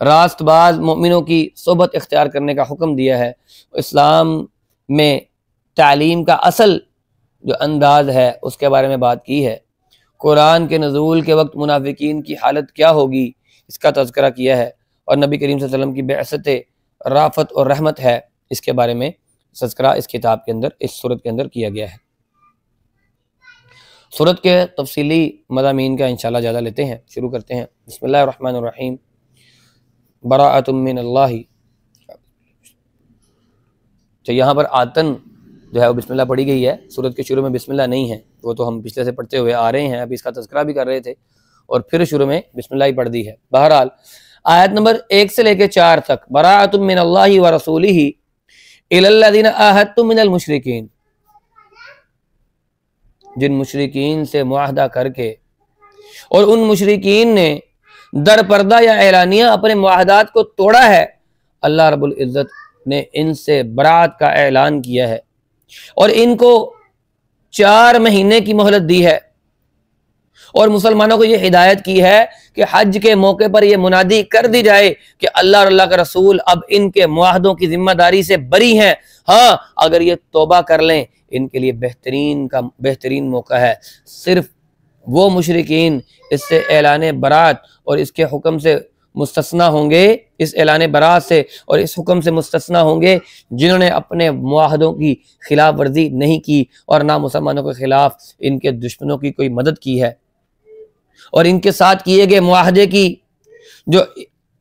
रास्तबाज मोमिनों की सोबत इख्तियार करने का हुक्म दिया है। इस्लाम में तालीम का असल जो अंदाज है उसके बारे में बात की है। कुरान के नज़ूल के वक्त मुनाफिकीन की हालत क्या होगी इसका तज़किरा किया है। और नबी करीम सल्लल्लाहु अलैहि वसल्लम की बेअसत राफ़त और रहमत है, इसके बारे में तज़किरा इस किताब के अंदर, इस सूरत के अंदर किया गया है। सूरत के तफसीली मज़ामीन का इंशाअल्लाह ज़्यादा लेते हैं, शुरू करते हैं। बिस्मिल्लाहिर्रहमानिर्रहीम। बराअतुम मिनल्लाहि। तो यहाँ पर आतन जो है वो बिस्मिल्लाह पढ़ी गई है। सूरत के शुरू में बिस्मिल्लाह नहीं है, वो तो हम पिछले से पढ़ते हुए आ रहे हैं, अभी इसका तज़किरा भी कर रहे थे और फिर शुरू में बिस्मिल्लाह ही पढ़ दी है। बहरहाल आयत नंबर 1 से लेकर 4 तक, बराअतुम मिनल्लाहि व रसूलिही इलल्लज़ीना आहदतुम मिनल मुशरिकीन, जिन मुशरिकीन से मुआहदा करके और उन मुशरिकीन ने दर पर्दा या एलानिया अपने मुआहदात को तोड़ा है, अल्लाह रब्बुल इज़्ज़त ने इनसे बरात का ऐलान किया है और इनको 4 महीने की मोहलत दी है। और मुसलमानों को ये हिदायत की है कि हज के मौके पर यह मुनादी कर दी जाए कि अल्लाह और अल्लाह का रसूल अब इनके मुआहदों की जिम्मेदारी से बरी हैं। हाँ, अगर ये तौबा कर लें इनके लिए बेहतरीन मौका है। सिर्फ वो मुशरिकीन इससे ऐलान बरात और इसके हुक्म से मुस्तस्ना होंगे, इस ऐलान बरात से और इस हुक्म से मुस्तस्ना होंगे जिन्होंने अपने मुआहदों की खिलाफ वर्जी नहीं की और ना मुसलमानों के खिलाफ इनके दुश्मनों की कोई मदद की है। और इनके साथ किए गए मुआहदे की जो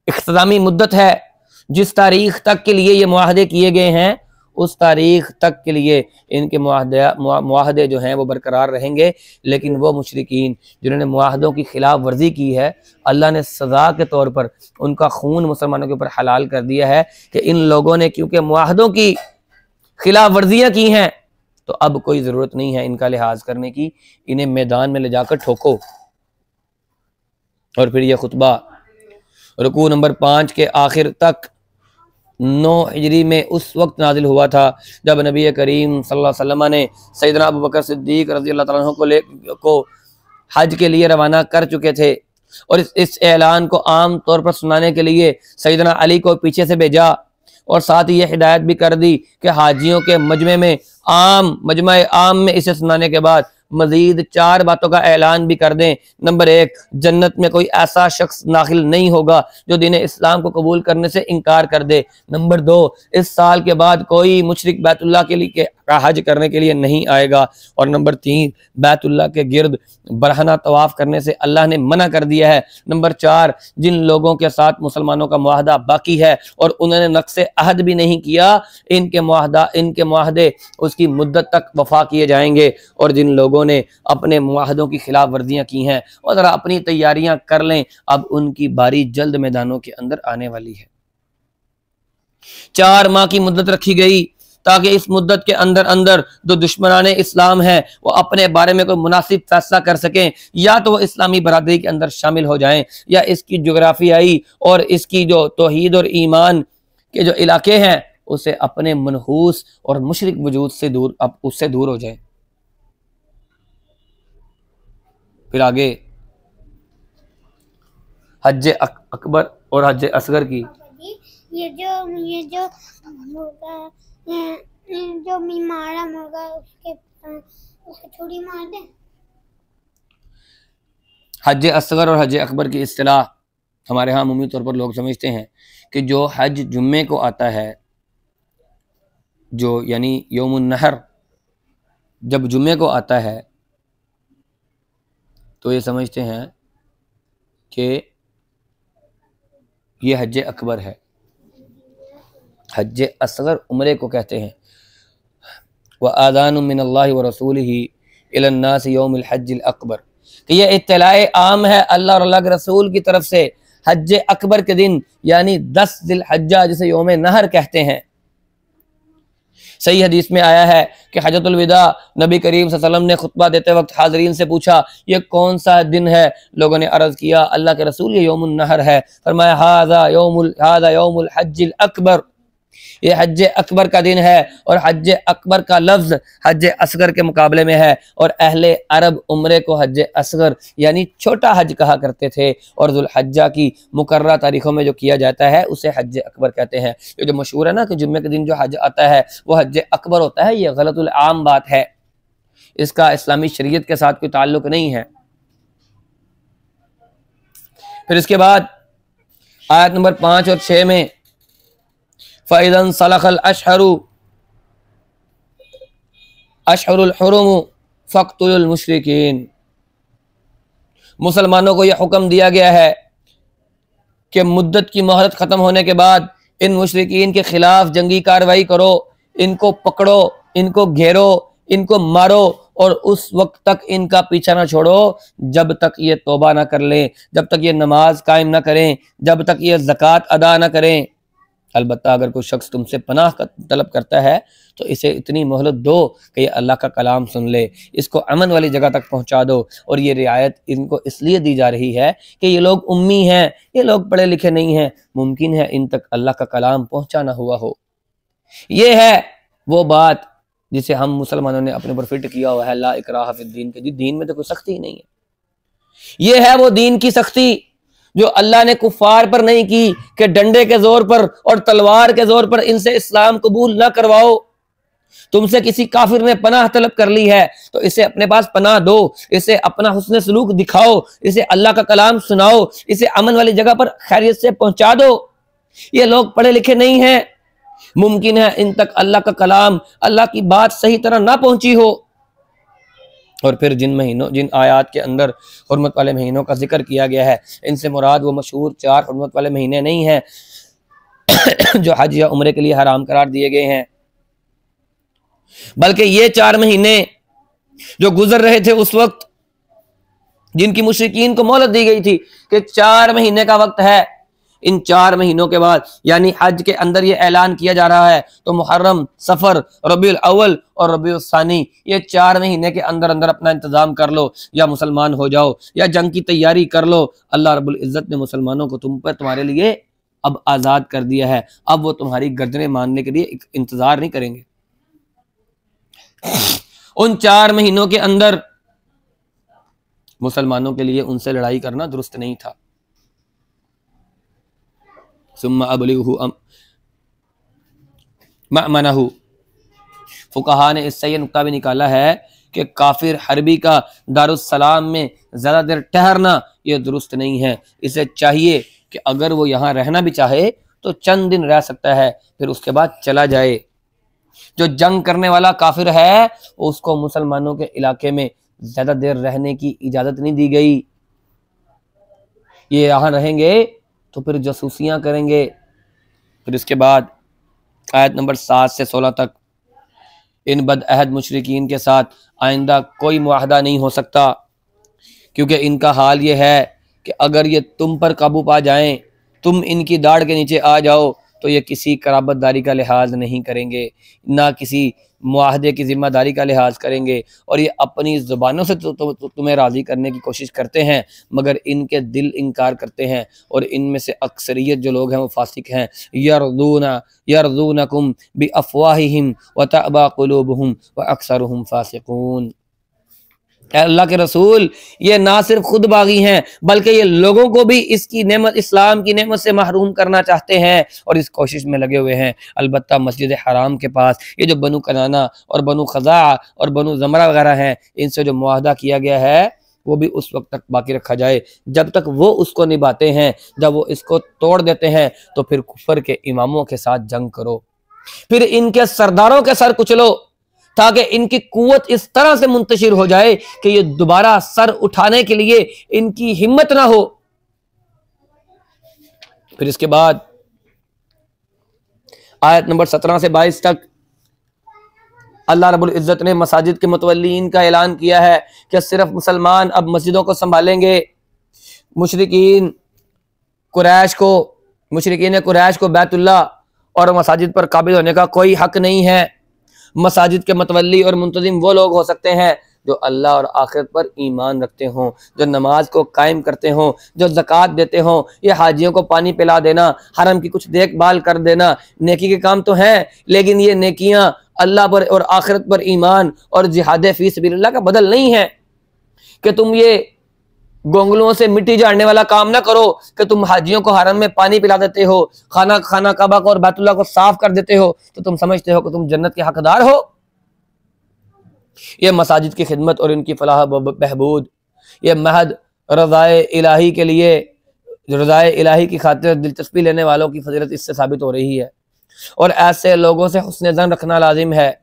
इख्तितामी मुद्दत है, जिस तारीख तक के लिए ये मुआहदे किए गए हैं उस तारीख तक के लिए इनके मुआहदे जो हैं वो बरकरार रहेंगे। लेकिन वो मुशरिकीन जिन्होंने मुआहदों की खिलाफ वर्जी की है, अल्लाह ने सज़ा के तौर पर उनका खून मुसलमानों के ऊपर हलाल कर दिया है कि इन लोगों ने क्योंकि मुआहदों की खिलाफ वर्जियाँ की हैं तो अब कोई ज़रूरत नहीं है इनका लिहाज करने की, इन्हें मैदान में ले जाकर ठोको। और फिर यह खुतबा रुकू नंबर 5 के आखिर तक 9 हिजरी में उस वक्त नाजिल हुआ था जब नबी करीम सल्लल्लाहु अलैहि वसल्लम ने सैयदना अबू बकर सिद्दीक रज़ी अल्लाह तआला अन्हु को हज के लिए रवाना कर चुके थे और इस ऐलान को आम तौर पर सुनाने के लिए सैयदना अली को पीछे से भेजा और साथ ही ये हिदायत भी कर दी कि हाजियों के मजमा आम में इसे सुनाने के बाद मजीद 4 बातों का ऐलान भी कर दें। नंबर 1, जन्नत में कोई ऐसा शख्स दाखिल नहीं होगा जो दीन इस्लाम को कबूल करने से इनकार कर दे। नंबर 2, इस साल के बाद कोई मुशरिक बैतुल्लाह के लिए हज करने के लिए नहीं आएगा। और नंबर 3, बैतुल्लाह के गिर्द बरहना तवाफ करने से अल्लाह ने मना कर दिया है। नंबर 4, जिन लोगों के साथ मुसलमानों का मुआहदा बाकी है और उन्होंने नक्शे अहद भी नहीं किया, इनके मुआहदे उसकी मुद्दत तक वफा किए जाएंगे। और जिन लोगों ने अपने मुआहदों की खिलाफ वर्जियां की हैं और जरा अपनी तैयारियां कर लें, अब उनकी बारी जल्द मैदानों के अंदर आने वाली है। 4 माह की मुद्दत रखी गई ताकि इस मुद्दत के अंदर अंदर जो दुश्मनाने इस्लाम है वो अपने बारे में कोई मुनासिब फैसला कर सकें, या तो वो इस्लामी बरादरी के अंदर शामिल हो जाएं या इसकी जोग्राफियाई और इसकी जो तौहीद और ईमान के जो इलाके हैं उसे अपने मनहूस और मुशरिक वजूद से उससे दूर हो जाएं। फिर आगे हज अकबर और हज असगर की ये जो मुर्गा जो बीमारा मुर्गा उसके छुरी मार दे। हज असगर और हज अकबर की इस्तिलाह हमारे यहाँ अमूमी तौर पर लोग समझते हैं कि जो हज जुम्मे को आता है, जो यानी यौमुन नहर जब जुम्मे को आता है तो ये समझते हैं कि ये हज अकबर है। हज असगर उम्रे को कहते हैं। व आदानु मिनल्लाहि व रसूलिही इलन नास यौमुल हज्जिल अकबर, कि ये इत्तलाए आम है अल्लाह और अल्लाह के रसूल की तरफ से हज अकबर के दिन यानी 10 ज़िलहज्जा जिसे यौम नहर कहते हैं। सही हदीस में आया है कि हजतुल विदा नबी करीम सल्लल्लाहु अलैहि वसल्लम ने खुतबा देते वक्त हाज़रीन से पूछा ये कौन सा दिन है। लोगों ने अर्ज़ किया अल्लाह के रसूल ये यौमुन नहर है। फरमाया हाज़ा यौमुल हज्जिल अकबर, ये हज अकबर का दिन है। और हज अकबर का लफ्ज़ हज असगर के मुकाबले में है और अहले अरब उम्रे को हज असगर यानी छोटा हज कहा करते थे और ज़ुल्हज्जा की मुकर्रर तारीखों में जो किया जाता है उसे हज अकबर कहते हैं। ये जो मशहूर है ना कि जुम्मे के दिन जो हज आता है वो हज अकबर होता है, ये गलतुल आम बात है, इसका इस्लामी शरीयत के साथ कोई ताल्लुक नहीं है। फिर इसके बाद आयत नंबर 5 और 6 में फ़इज़न सलखल अशहुरुल हुरुम फ़क़्तुलुल मुशरिकीन, मुसलमानों को यह हुक्म दिया गया है कि मुद्दत की मोहलत ख़त्म होने के बाद इन मुशरिकीन के खिलाफ जंगी कार्रवाई करो, इनको पकड़ो, इनको घेरो, इनको मारो और उस वक्त तक इनका पीछा ना छोड़ो जब तक ये तौबा ना कर लें, जब तक ये नमाज कायम ना करें, जब तक ये ज़कात अदा ना करें। अलबत्ता अगर कोई शख्स तुमसे पनाह तलब करता है तो इसे इतनी मोहलत दो कि ये अल्लाह का कलाम सुन ले, इसको अमन वाली जगह तक पहुंचा दो। और ये रियायत इनको इसलिए दी जा रही है कि ये लोग उम्मी हैं, ये लोग पढ़े लिखे नहीं हैं, मुमकिन है इन तक अल्लाह का कलाम पहुंचा ना हुआ हो। ये है वो बात जिसे हम मुसलमानों ने अपने ऊपर फिट किया हुआ है, ला इकराह फिद्दीन के। जी दीन में तो कोई सख्ती ही नहीं है। ये है वो दीन की सख्ती जो अल्लाह ने कुफार पर नहीं की कि डंडे के जोर पर और तलवार के जोर पर इनसे इस्लाम कबूल ना करवाओ। तुमसे किसी काफिर ने पनाह तलब कर ली है तो इसे अपने पास पनाह दो, इसे अपना हुस्न सलूक दिखाओ, इसे अल्लाह का कलाम सुनाओ, इसे अमन वाली जगह पर खैरियत से पहुंचा दो। ये लोग पढ़े लिखे नहीं हैं, मुमकिन है इन तक अल्लाह का कलाम, अल्लाह की बात सही तरह ना पहुंची हो। और फिर जिन आयात के अंदर हुर्मत वाले महीनों का जिक्र किया गया है, इनसे मुराद वो मशहूर 4 हुर्मत वाले महीने नहीं हैं जो हज या उम्रे के लिए हराम करार दिए गए हैं, बल्कि ये 4 महीने जो गुजर रहे थे उस वक्त जिनकी मुशरिकीन को मोहलत दी गई थी कि 4 महीने का वक्त है। इन 4 महीनों के बाद यानी हज के अंदर ये ऐलान किया जा रहा है तो मुहर्रम, सफर, रबीउल अव्वल और रबीउल सानी, ये 4 महीने के अंदर अंदर अपना इंतजाम कर लो, या मुसलमान हो जाओ या जंग की तैयारी कर लो। अल्लाह रब्बुल इज्जत ने मुसलमानों को तुम पर तुम्हारे लिए अब आज़ाद कर दिया है, अब वो तुम्हारी गर्दनें मानने के लिए इंतज़ार नहीं करेंगे। उन 4 महीनों के अंदर मुसलमानों के लिए उनसे लड़ाई करना दुरुस्त नहीं था। सुम्मा अबलिगहु मअमनहु, फुकहा ने इससे ये नुक्ता भी निकाला है कि काफिर हरबी का दारुस्सलाम में ज़्यादा देर ठहरना ये दुरुस्त नहीं है। इसे चाहिए कि अगर वो यहाँ रहना भी चाहे तो चंद दिन रह सकता है, फिर उसके बाद चला जाए। जो जंग करने वाला काफिर है उसको मुसलमानों के इलाके में ज़्यादा देर रहने की इजाज़त नहीं दी गई। ये यहाँ रहेंगे तो फिर जासूसियाँ करेंगे। फिर इसके बाद आयत नंबर 7 से 16 तक, इन बदअहद मुशरिकीन के साथ आइंदा कोई मुआहदा नहीं हो सकता, क्योंकि इनका हाल ये है कि अगर ये तुम पर काबू पा जाएं, तुम इनकी दाढ़ के नीचे आ जाओ, तो ये किसी कराबतदारी का लिहाज नहीं करेंगे, ना किसी मुआहदे की जिम्मेदारी का लिहाज करेंगे, और ये अपनी ज़ुबानों से तुम्हें राज़ी करने की कोशिश करते हैं, मगर इनके दिल इनकार करते हैं। और इनमें से अक्सरियत जो लोग हैं वो फासिक हैं। यरदूनकुम बिअफ़वाहिहिम व तअबा क़ुलूबुहुम व अक्सरुहुम फासिकून। अल्लाह के रसूल ये ना सिर्फ खुद बागी हैं बल्कि ये लोगों को भी इसकी नेमत, इस्लाम की नेमत से महरूम करना चाहते हैं और इस कोशिश में लगे हुए हैं। अलबत्ता मस्जिद हराम के पास ये जो बनु कनाना और बनु खज़ा और बनु ज़मरा वगैरह हैं, इनसे जो मुआहदा किया गया है वो भी उस वक्त तक बाकी रखा जाए जब तक वो उसको निभाते हैं। जब वो इसको तोड़ देते हैं तो फिर कुफर के इमामों के साथ जंग करो, फिर इनके सरदारों के सर कुचलो, ताकि इनकी कुव्वत इस तरह से मुंतशिर हो जाए कि ये दोबारा सर उठाने के लिए इनकी हिम्मत ना हो। फिर इसके बाद आयत नंबर 17 से 22 तक अल्लाह रब्बुल इज़्ज़त ने मसाजिद के मुतवल्लीन का ऐलान किया है कि सिर्फ मुसलमान अब मस्जिदों को संभालेंगे। मुशरिकीन कुरैश को बैतुल्ला और मसाजिद पर काबिज होने का कोई हक नहीं है। मसाजिद के मुतवल्ली और मुंतजिम वो लोग हो सकते हैं जो अल्लाह और आखिरत पर ईमान रखते हों, जो नमाज को कायम करते हों, जो ज़कात देते हों। ये हाजियों को पानी पिला देना, हरम की कुछ देखभाल कर देना नेकी के काम तो हैं, लेकिन ये नेकियां अल्लाह पर और आखिरत पर ईमान और जिहाद फी सबिलिल्लाह का बदल नहीं है। कि तुम ये गोंगलों से मिट्टी झाड़ने वाला काम ना करो कि तुम हाजियों को हरम में पानी पिला देते हो, खाना काबा को और बैतुल्लाह को साफ कर देते हो, तो तुम समझते हो कि तुम जन्नत के हकदार हो। ये मसाजिद की खिदमत और इनकी फलाह बहबूद, ये महद रज़ाए इलाही के लिए, रज़ाए इलाही की खातिर दिलचस्पी लेने वालों की फजीलत इससे साबित हो रही है। और ऐसे लोगों से हुस्न ज़न रखना लाजिम है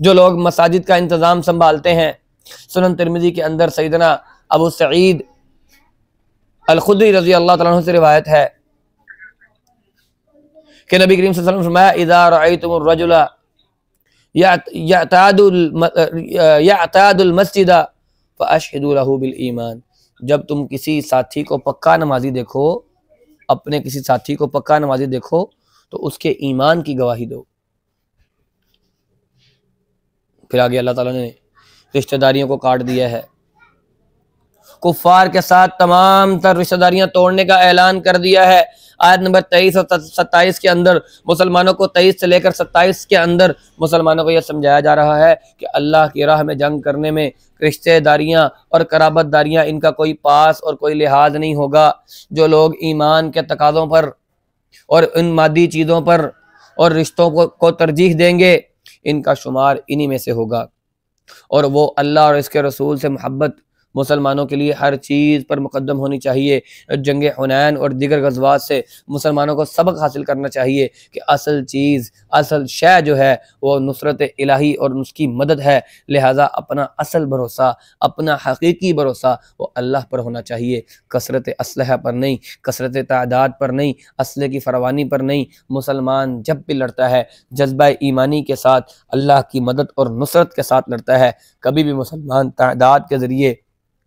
जो लोग मसाजिद का इंतज़ाम संभालते हैं। सुनन तिरमिज़ी के अंदर सैयदना अबू सईद अल खुदरी रज़ी अल्लाह तआला अन्हु से रिवायत है कि नबी करीम सल्लल्लाहु अलैहि वसल्लम फरमाया, इज़ा रअयतुमुर रजुला यअतादुल मस्जिद फअशहिदू लहू बिल ईमान। जब तुम किसी साथी को पक्का नमाजी देखो, अपने किसी साथी को पक्का नमाजी देखो, तो उसके ईमान की गवाही दो। फिर आगे अल्लाह ताला ने रिश्तेदारियों को काट दिया है, कुफ्फार के साथ तमाम तर रिश्तेदारियां तोड़ने का ऐलान कर दिया है। आयत नंबर 23 और 27 के अंदर मुसलमानों को, 23 से लेकर 27 के अंदर मुसलमानों को यह समझाया जा रहा है कि अल्लाह की राह में जंग करने में रिश्तेदारियां और कराबतदारियां, इनका कोई पास और कोई लिहाज नहीं होगा। जो लोग ईमान के तकाज़ों पर और इन मादी चीज़ों पर और रिश्तों को तरजीह देंगे, इनका शुमार इन्हीं में से होगा। और वो अल्लाह और इसके रसूल से मोहब्बत मुसलमानों के लिए हर चीज़ पर मुकद्दम होनी चाहिए। जंग हुनैन और दीगर गज़वात से मुसलमानों को सबक हासिल करना चाहिए कि असल चीज़, असल शय जो है वो नुसरत इलाही और उसकी मदद है। लिहाजा अपना असल भरोसा, अपना हकीकी भरोसा वो अल्लाह पर होना चाहिए, कसरत असलहा पर नहीं, कसरत तादाद पर नहीं, असले की फरवानी पर नहीं। मुसलमान जब भी लड़ता है जज्बा ईमानी के साथ, अल्लाह की मदद और नुसरत के साथ लड़ता है। कभी भी मुसलमान तादाद के ज़रिए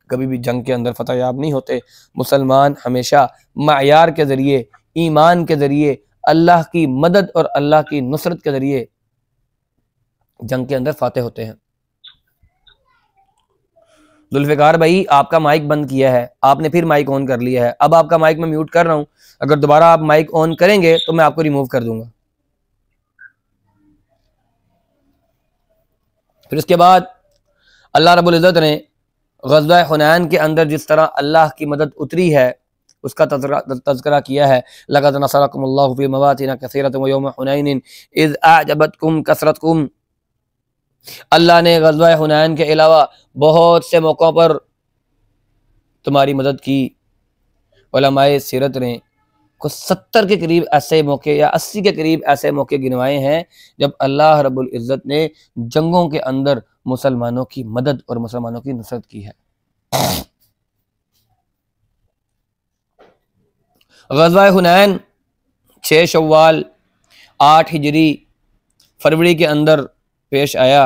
कभी भी जंग के अंदर फतहयाब नहीं होते। मुसलमान हमेशा मायार के ज़रिए, ईमान के ज़रिए, अल्लाह की मदद और अल्लाह की नुसरत के ज़रिए जंग के अंदर फातेह होते हैं। जुल्फ़िकार भाई, आपका माइक बंद किया है, आपने फिर माइक ऑन कर लिया है। अब आपका माइक मैं म्यूट कर रहा हूं, अगर दोबारा आप माइक ऑन करेंगे तो मैं आपको रिमूव कर दूंगा। फिर उसके बाद अल्लाह रब्बुल इज़्ज़त ने ग़ज़वा हुनैन के अंदर जिस तरह अल्लाह की मदद उतरी है उसका तज़किरा किया है। लक़द नसरकुमुल्लाहु फ़ी मवातिन कसीरतिन व यौम हुनैन इज़ अअजबतकुम कसरतकुम। अल्लाह ने ग़ज़वा हुनैन के अलावा बहुत से मौक़ों पर तुम्हारी मदद की। उलमाए सीरत ने को 70 के करीब ऐसे मौके या 80 के करीब ऐसे मौके गिनवाए हैं जब अल्लाह रब्बुल इज़्ज़त ने जंगों के अंदर मुसलमानों की मदद और मुसलमानों की नुसरत की है। ग़ज़वा हुनैन 6 शव्वाल 8 हिजरी फरवरी के अंदर पेश आया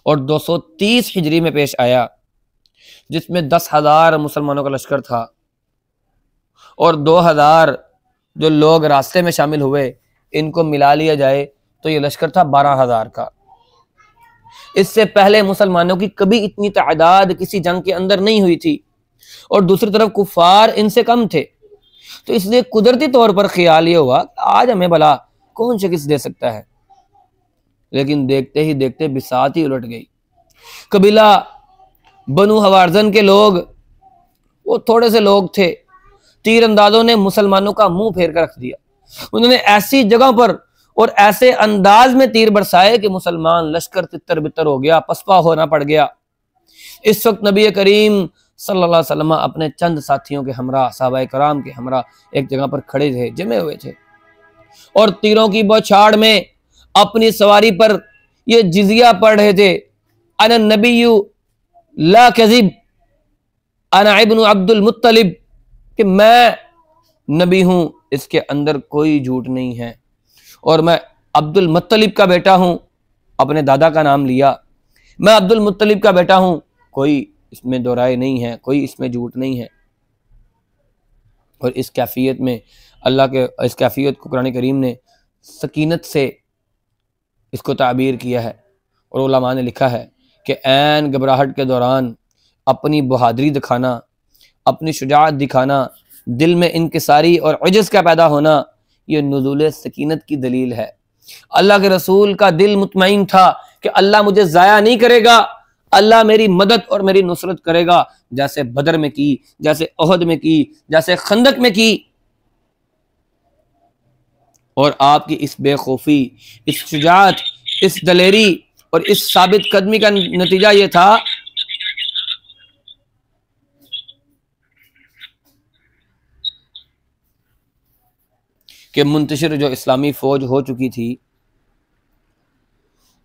और 230 हिजरी में पेश आया, जिसमें 10,000 मुसलमानों का लश्कर था और 2,000 जो लोग रास्ते में शामिल हुए, इनको मिला लिया जाए तो ये लश्कर था 12,000 का। इससे पहले मुसलमानों की कभी इतनी तादाद किसी जंग के अंदर नहीं हुई थी और दूसरी तरफ कुफार इनसे कम थे। तो इसलिए कुदरती तौर पर ख्याल ये हुआ आज हमें भला कौन शिकस्त दे सकता है, लेकिन देखते ही देखते बिसात ही उलट गई। कबीला बनु हवारजन के लोग, वो थोड़े से लोग थे, तीर अंदाजों ने मुसलमानों का मुंह फेर कर रख दिया। उन्होंने ऐसी जगह पर और ऐसे अंदाज में तीर बरसाए कि मुसलमान लश्कर तितर बितर हो गया, पसपा होना पड़ गया। इस वक्त नबी करीम सल्लल्लाहु अलैहि वसल्लम अपने चंद साथियों के हमरा, सहाबाए कराम के हमरा एक जगह पर खड़े थे, जमे हुए थे और तीरों की बौछार में अपनी सवारी पर ये जिजिया पढ़ रहे थे, अना नबिय्यु ला कज़िब अना इब्नु अब्दुल मुत्तलिब, कि मैं नबी हूं, इसके अंदर कोई झूठ नहीं है और मैं अब्दुल मुत्तलिब का बेटा हूं। अपने दादा का नाम लिया, मैं अब्दुल मुत्तलिब का बेटा हूं, कोई इसमें दो राय नहीं है, कोई इसमें झूठ नहीं है। और इस कैफियत में अल्लाह के इस कैफियत को कुरान करीम ने सकीनत से इसको ताबीर किया है और उलमा ने लिखा है कि ऐन घबराहट के दौरान अपनी बहादुरी दिखाना, अपनी शुजाअत दिखाना, दिल में इनकिसारी और उजज़ का पैदा होना, ये नुज़ूल सकीनत की दलील है। अल्लाह के रसूल का दिल मुतमईन था कि अल्लाह मुझे ज़ाया नहीं करेगा, अल्लाह मेरी मदद और मेरी नुसरत करेगा, जैसे बदर में की, जैसे ओहद में की, जैसे खंदक में की। और आपकी इस बेखौफी, इस शुजाअत, इस दलेरी और इस साबित कदमी का नतीजा ये था कि मुंतशिर जो इस्लामी फौज हो चुकी थी,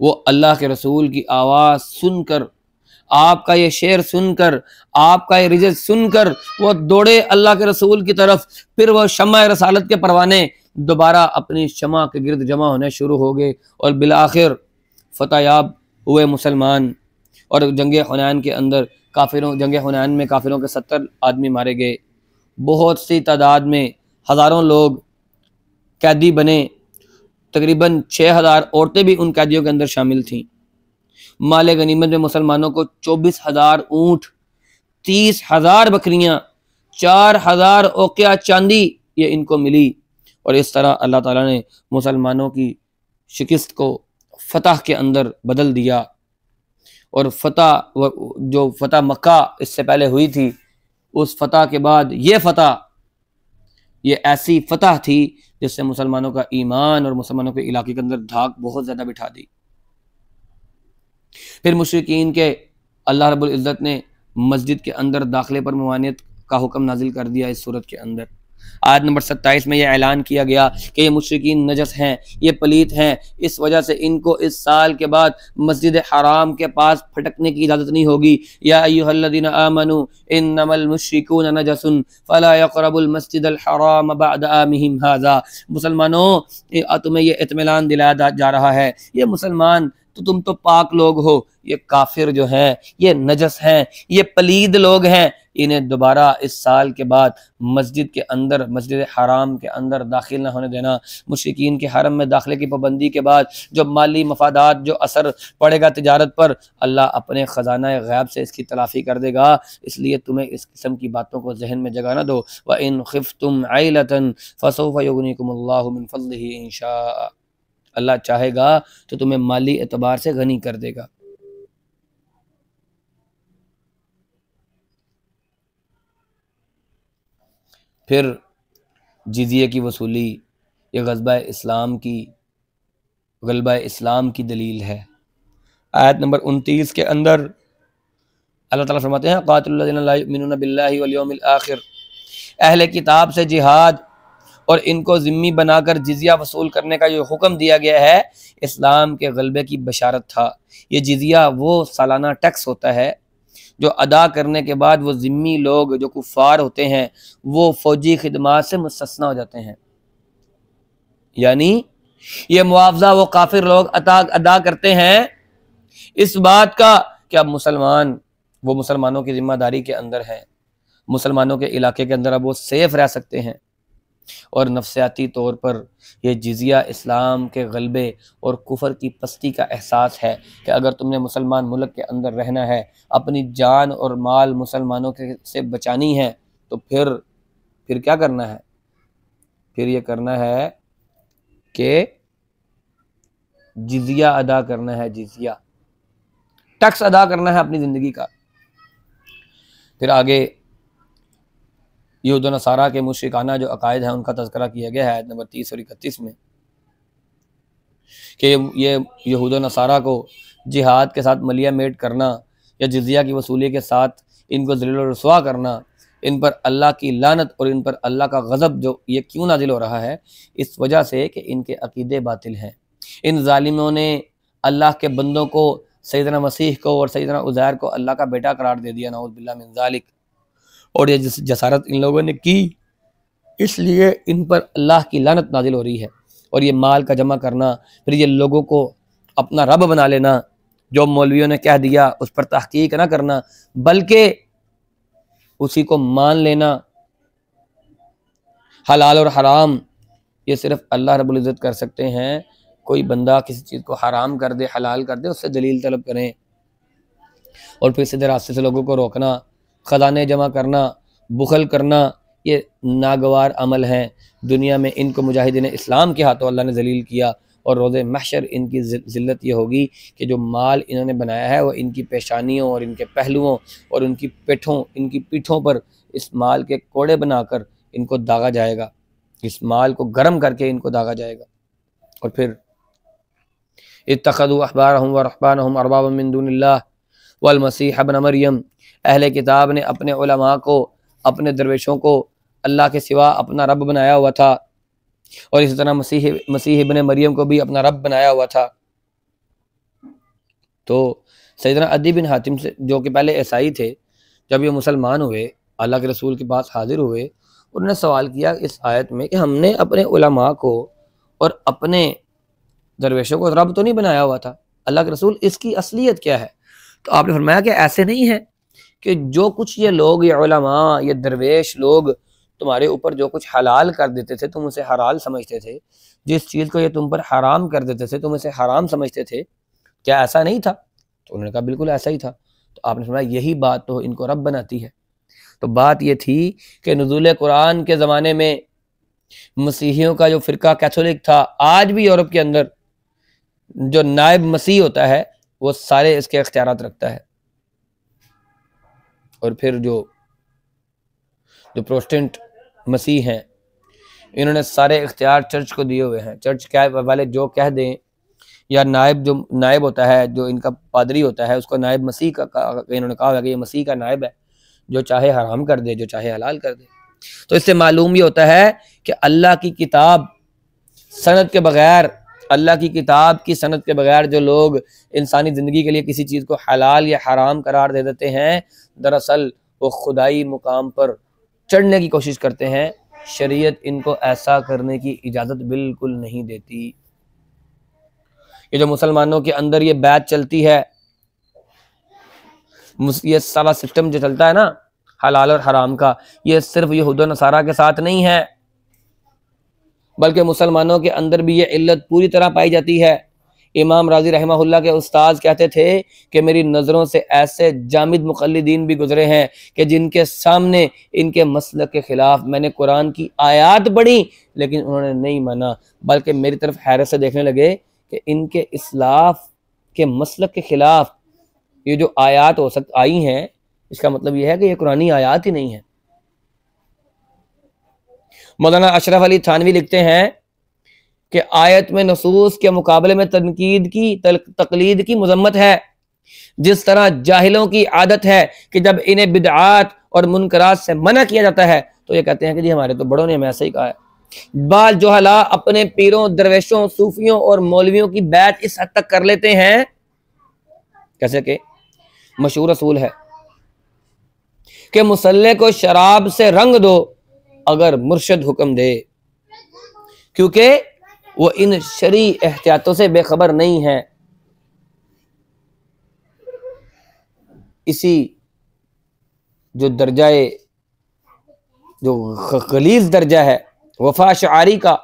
वो अल्लाह के रसूल की आवाज़ सुनकर, आपका ये शेर सुनकर, आपका ये रिजल्ट सुनकर वो दौड़े अल्लाह के रसूल की तरफ। फिर वो शम्मा रसालत के परवाने दोबारा अपनी शमा के गिर्द जमा होने शुरू हो गए और बिलाखिर फतहयाब हुए मुसलमान। और जंग हुनैन के अंदर जंग हुनैन में काफिरों के 70 आदमी मारे गए, बहुत सी तादाद में हज़ारों लोग कैदी बने, तकरीबन 6,000 औरतें भी उन कैदियों के अंदर शामिल थीं। माले गनीमत में मुसलमानों को 24,000 ऊँट, 30,000 बकरियां, 4,000 औकिया चांदी ये इनको मिली। और इस तरह अल्लाह ताला ने मुसलमानों की शिकस्त को फतह के अंदर बदल दिया। और जो फतह मक्का इससे पहले हुई थी, उस फतह के बाद ये फतह, ये ऐसी फतह थी जिससे मुसलमानों का ईमान और मुसलमानों के इलाके के अंदर धाक बहुत ज़्यादा बिठा दी। फिर मुशरिकीन के अल्लाह रब्बुल इज़्ज़त ने मस्जिद के अंदर दाखिले पर ममानियत का हुक्म नाजिल कर दिया। इस सूरत के अंदर आयत नंबर 27 में यह ऐलान किया गया कि ये मुशरिकीन नजस हैं, ये पलीत हैं, इस वजह से इनको इस साल के बाद मस्जिद हराम के पास फटकने की इजाज़त नहीं होगी। या अय्युहल्लज़ीना आमनू इन्नमल मुश्रिकून नजसुन फला यक़रबुल मस्जिदल हराम बअद आमिहिम हाज़ा। मुसलमानों, तुम्हें ये इत्मीनान दिलाया जा रहा है, ये मुसलमान तो तुम तो पाक लोग हो, ये काफिर जो हैं ये नजस हैं, ये पलीद लोग हैं, इन्हें दोबारा इस साल के बाद मस्जिद के अंदर, मस्जिद हराम के अंदर दाखिल ना होने देना। मुशरिकीन के हरम में दाखिले की पाबंदी के बाद जो माली मफादात, जो असर पड़ेगा तिजारत पर, अल्लाह अपने ख़जाना गैब से इसकी तलाफ़ी कर देगा। इसलिए तुम्हें इस किस्म की बातों को जहन में जगा ना दो। व इन खिफ्तुम आइलतन फसौफ युगनिकुमुल्लाहु मिन फज़लिही इंशाअ, अल्लाह चाहेगा तो तुम्हें माली एतबार से गनी कर देगा। फिर जिज़िये की वसूली, ये गलबा इस्लाम की दलील है। आयत नंबर 29 के अंदर अल्लाह ताला फरमाते हैं क़ातिलुल्लज़ीना ला युमिनूना बिल्लाहि वल यौमिल आखिर, अहले किताब से जिहाद और इनको ज़िम्मी बनाकर जिज़िया वसूल करने का जो हुक्म दिया गया है, इस्लाम के गलबे की बशारत था। ये जिज़िया वो सालाना टैक्स होता है जो अदा करने के बाद वो ज़िम्मी लोग जो कुफ़ार होते हैं वो फ़ौजी खिदमात से मुस्तस्ना हो जाते हैं। यानी ये मुआवजा वो काफिर लोग अदा करते हैं इस बात का कि अब मुसलमान वो मुसलमानों की जिम्मेदारी के अंदर हैं, मुसलमानों के इलाके के अंदर अब वो सेफ रह सकते हैं। और नफ्सियाती तौर पर यह जिजिया इस्लाम के गलबे और कुफर की पस्ती का एहसास है कि अगर तुमने मुसलमान मुल्क के अंदर रहना है, अपनी जान और माल मुसलमानों के से बचानी है, तो फिर क्या करना है? फिर ये करना है कि जिजिया अदा करना है, जिजिया टैक्स अदा करना है अपनी ज़िंदगी का। फिर आगे यहूद व नसारा के मुशरिकाना जो अकायद हैं उनका तज़किरा किया गया है आयत नंबर 30 और 31 में कि ये यहूद व नसारा को जिहाद के साथ मलिया मेट करना या जिजिया की वसूली के साथ इनको ज़लील और रुसवा करना, इन पर अल्लाह की लानत और इन पर अल्लाह का गज़ब जो ये क्यों नाजिल हो रहा है, इस वजह से कि इनके अकीदे बातिल हैं। इन जालिमों ने अल्लाह के बंदों को, सैयदना मसीह को और सैयदना उज़ैर को अल्लाह का बेटा करार दे दिया, नऊज़ बिल्लाह मिन ज़ालिक। और ये जसारत इन लोगों ने की, इसलिए इन पर अल्लाह की लानत नाजिल हो रही है। और ये माल का जमा करना, फिर ये लोगों को अपना रब बना लेना, जो मौलवियों ने कह दिया उस पर तहकीक ना करना, बल्कि उसी को मान लेना। हलाल और हराम ये सिर्फ अल्लाह रब्बुल इज़्ज़त कर सकते हैं। कोई बंदा किसी चीज़ को हराम कर दे, हलाल कर दे, उससे दलील तलब करें। और फिर सीधे रास्ते से लोगों को रोकना, ख़जाने जमा करना, बुखल करना, ये नागवार अमल हैं। दुनिया में इनको मुजाहिदीन इस्लाम के हाथों अल्लाह ने जलील किया, और रोज़े महशर इनकी ज़िल्लत ये होगी कि जो माल इन्होंने बनाया है वो इनकी पेशानियों और इनके पहलुओं और इनकी पीठों पर इस माल के कोड़े बनाकर इनको दागा जाएगा, इस माल को गर्म करके इनको दागा जाएगा। और फिर इत्तखज़ू अहबारहुम व रहबानहुम अरबाबम मिन दूनिल्लाह वल मसीह इब्न मरियम, अहले किताब ने अपने उलमा को, अपने दरवेशों को अल्लाह के सिवा अपना रब बनाया हुआ था, और इसी तरह मसीह इब्न मरियम को भी अपना रब बनाया हुआ था। तो सैयदना अदी बिन हातिम से, जो कि पहले ईसाई थे, जब ये मुसलमान हुए, अल्लाह के रसूल के पास हाजिर हुए, उन्होंने सवाल किया इस आयत में कि हमने अपने उलमा को और अपने दरवेशों को रब तो नहीं बनाया हुआ था, अल्लाह के रसूल इसकी असलियत क्या है? तो आपने फरमाया कि ऐसे नहीं है कि जो कुछ ये लोग, ये उलमा, ये दरवेश लोग तुम्हारे ऊपर जो कुछ हलाल कर देते थे तुम उसे हलाल समझते थे, जिस चीज़ को ये तुम पर हराम कर देते थे तुम उसे हराम समझते थे, क्या ऐसा नहीं था? तो उन्होंने कहा बिल्कुल ऐसा ही था। तो आपने फरमाया यही बात तो इनको रब बनाती है। तो बात ये थी कि नुज़ूल कुरान के ज़माने में मसीहियों का जो फ़िरका कैथोलिक था, आज भी यूरोप के अंदर जो नायब मसीह होता है वो सारे इसके इख्तियारात रखता है। और फिर जो प्रोटेस्टेंट मसीह हैं, इन्होंने सारे इख्तियार चर्च को दिए हुए हैं। चर्च क्या वाले जो कह दें, या जो नायब होता है, जो इनका पादरी होता है, उसको नायब मसीह का इन्होंने कहा है कि ये मसीह का नायब है, जो चाहे हराम कर दे, जो चाहे हलाल कर दे। तो इससे मालूम ये होता है कि अल्लाह की किताब सनद के बगैर, अल्लाह की किताब की सनद के बगैर जो लोग इंसानी ज़िंदगी के लिए किसी चीज़ को हलाल या हराम करार दे देते हैं, दरअसल वो खुदाई मुकाम पर चढ़ने की कोशिश करते हैं। शरीयत इनको ऐसा करने की इजाज़त बिल्कुल नहीं देती। ये जो मुसलमानों के अंदर ये बैत चलती है, ये सारा सिस्टम जो चलता है ना, हलाल और हराम का, ये सिर्फ यहूद और नसारा के साथ नहीं है, बल्कि मुसलमानों के अंदर भी ये इल्लत पूरी तरह पाई जाती है। इमाम राजी रहमहुल्लाह के उस्ताद कहते थे कि मेरी नज़रों से ऐसे जामिद मुक़ल्लिदीन भी गुजरे हैं कि जिनके सामने इनके मसलक के ख़िलाफ़ मैंने कुरान की आयत पढ़ी लेकिन उन्होंने नहीं माना, बल्कि मेरी तरफ हैरत से देखने लगे कि इनके इस्लाफ के मसलक के ख़िलाफ़ ये जो आयत हो सकती आई हैं, इसका मतलब ये है कि ये कुरानी आयत ही नहीं है। मौलाना अशरफ अली थानवी लिखते हैं कि आयत में नसूस के मुकाबले में तकलीद की मजम्मत है। जिस तरह जाहिलों की आदत है कि जब इन्हें बिदआत और मुनकरात से मना किया जाता है तो ये कहते हैं कि जी हमारे तो बड़ों ने हमें ऐसा ही कहा है। बाल जोहला अपने पीरों, दरवेशों, सूफियों और मौलवियों की बैत इस हद तक कर लेते हैं, कैसे कि मशहूर असूल है कि मुसल्ले को शराब से रंग दो अगर मुर्शिद हुक्म दे, क्योंकि वो इन शरी एहतियातों से बेखबर नहीं है। इसी जो दर्जाए जो गलीज दर्जा है वफा शारी का,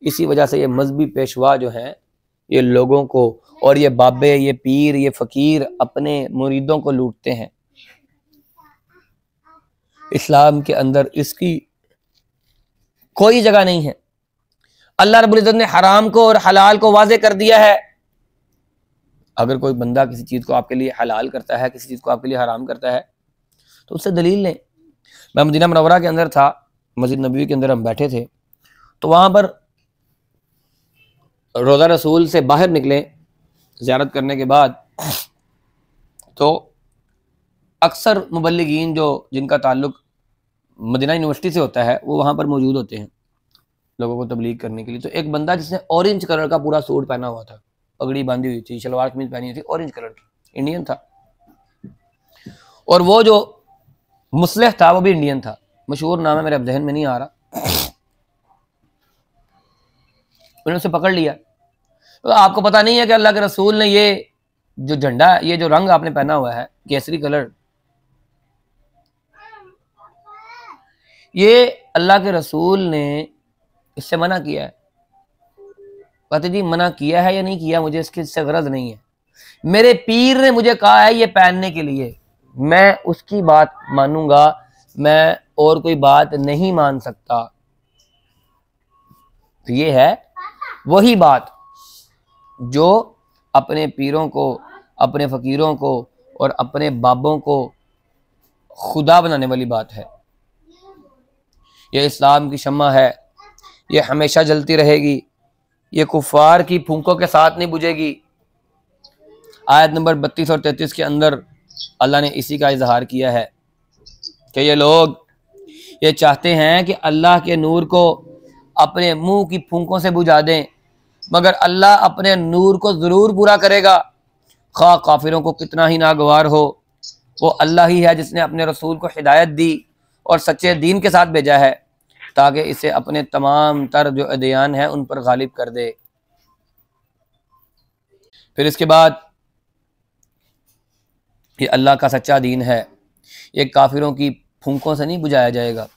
इसी वजह से ये मजहबी पेशवा जो हैं ये लोगों को और ये बाबे, ये पीर, ये फकीर अपने मुरीदों को लूटते हैं। इस्लाम के अंदर इसकी कोई जगह नहीं है। अल्लाह रब्बुल इज्जत ने हराम को और हलाल को वाज़े कर दिया है। अगर कोई बंदा किसी चीज़ को आपके लिए हलाल करता है, किसी चीज़ को आपके लिए हराम करता है, तो उससे दलील लें। मैं मदीना मुनव्वरा के अंदर था, मस्जिद नबवी के अंदर हम बैठे थे, तो वहाँ पर रोज़ा रसूल से बाहर निकले ज़ियारत करने के बाद, तो अक्सर मुबल्लिगीन जो जिनका ताल्लुक़ मदीना यूनिवर्सिटी से होता है वो वहाँ पर मौजूद होते हैं लोगों को तबलीग करने के लिए। तो एक बंदा जिसने ऑरेंज कलर का पूरा सूट पहना हुआ था, पगड़ी बांधी हुई थी, शलवार कमीज पहनी हुई थी, ऑरेंज कलर की, इंडियन था। और वो जो मुस्लिह था वो भी इंडियन था, मशहूर नाम है, मेरे अब जहन में नहीं आ रहा। उन्होंने उसे पकड़ लिया। तो आपको पता नहीं है कि अल्लाह के रसूल ने ये जो झंडा, ये जो रंग आपने पहना हुआ है केसरी कलर, ये अल्लाह के रसूल ने इससे मना किया है। कहते जी मना किया है या नहीं किया, मुझे इससे गरज नहीं है, मेरे पीर ने मुझे कहा है ये पहनने के लिए, मैं उसकी बात मानूंगा, मैं और कोई बात नहीं मान सकता। तो ये है वही बात जो अपने पीरों को, अपने फकीरों को और अपने बाबों को खुदा बनाने वाली बात है। ये इस्लाम की शम्मा है, ये हमेशा जलती रहेगी, ये कुफार की फूंकों के साथ नहीं बुझेगी। आयत नंबर 32 और 33 के अंदर अल्लाह ने इसी का इजहार किया है कि ये लोग ये चाहते हैं कि अल्लाह के नूर को अपने मुंह की फूंकों से बुझा दें, मगर अल्लाह अपने नूर को ज़रूर पूरा करेगा, खा काफिरों को कितना ही नागवार हो। वो अल्लाह ही है जिसने अपने रसूल को हिदायत दी और सच्चे दीन के साथ भेजा है ताकि इसे अपने तमाम तर जो अदयान है उन पर गालिब कर दे। फिर इसके बाद ये अल्लाह का सच्चा दीन है, ये काफिरों की फूंकों से नहीं बुझाया जाएगा।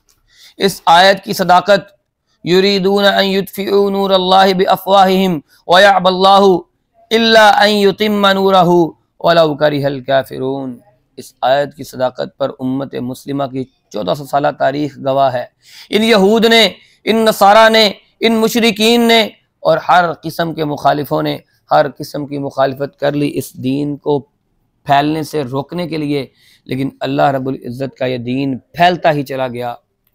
इस आयत की सदाकत, युरीदून अन युत्फिऊ नूरल्लाहि बिअफ़वाहिहिम व यअबल्लाहु इल्ला अन युतिम्मा नूरहु वलौ करिहल काफिरून, इस आयत की सदाकत पर उम्मत मुस्लिमा की 1400 साल तारीख गवाह है। इन यहूद ने, इन नसारा ने, इन मुशरिकीन ने और हर किस्म के मुखालिफों ने हर किस्म की मुखालिफत कर ली इस दीन को फैलने से रोकने के लिए, लेकिन अल्लाह रब्बुल इज़्ज़त का ये दीन फैलता ही चला गया,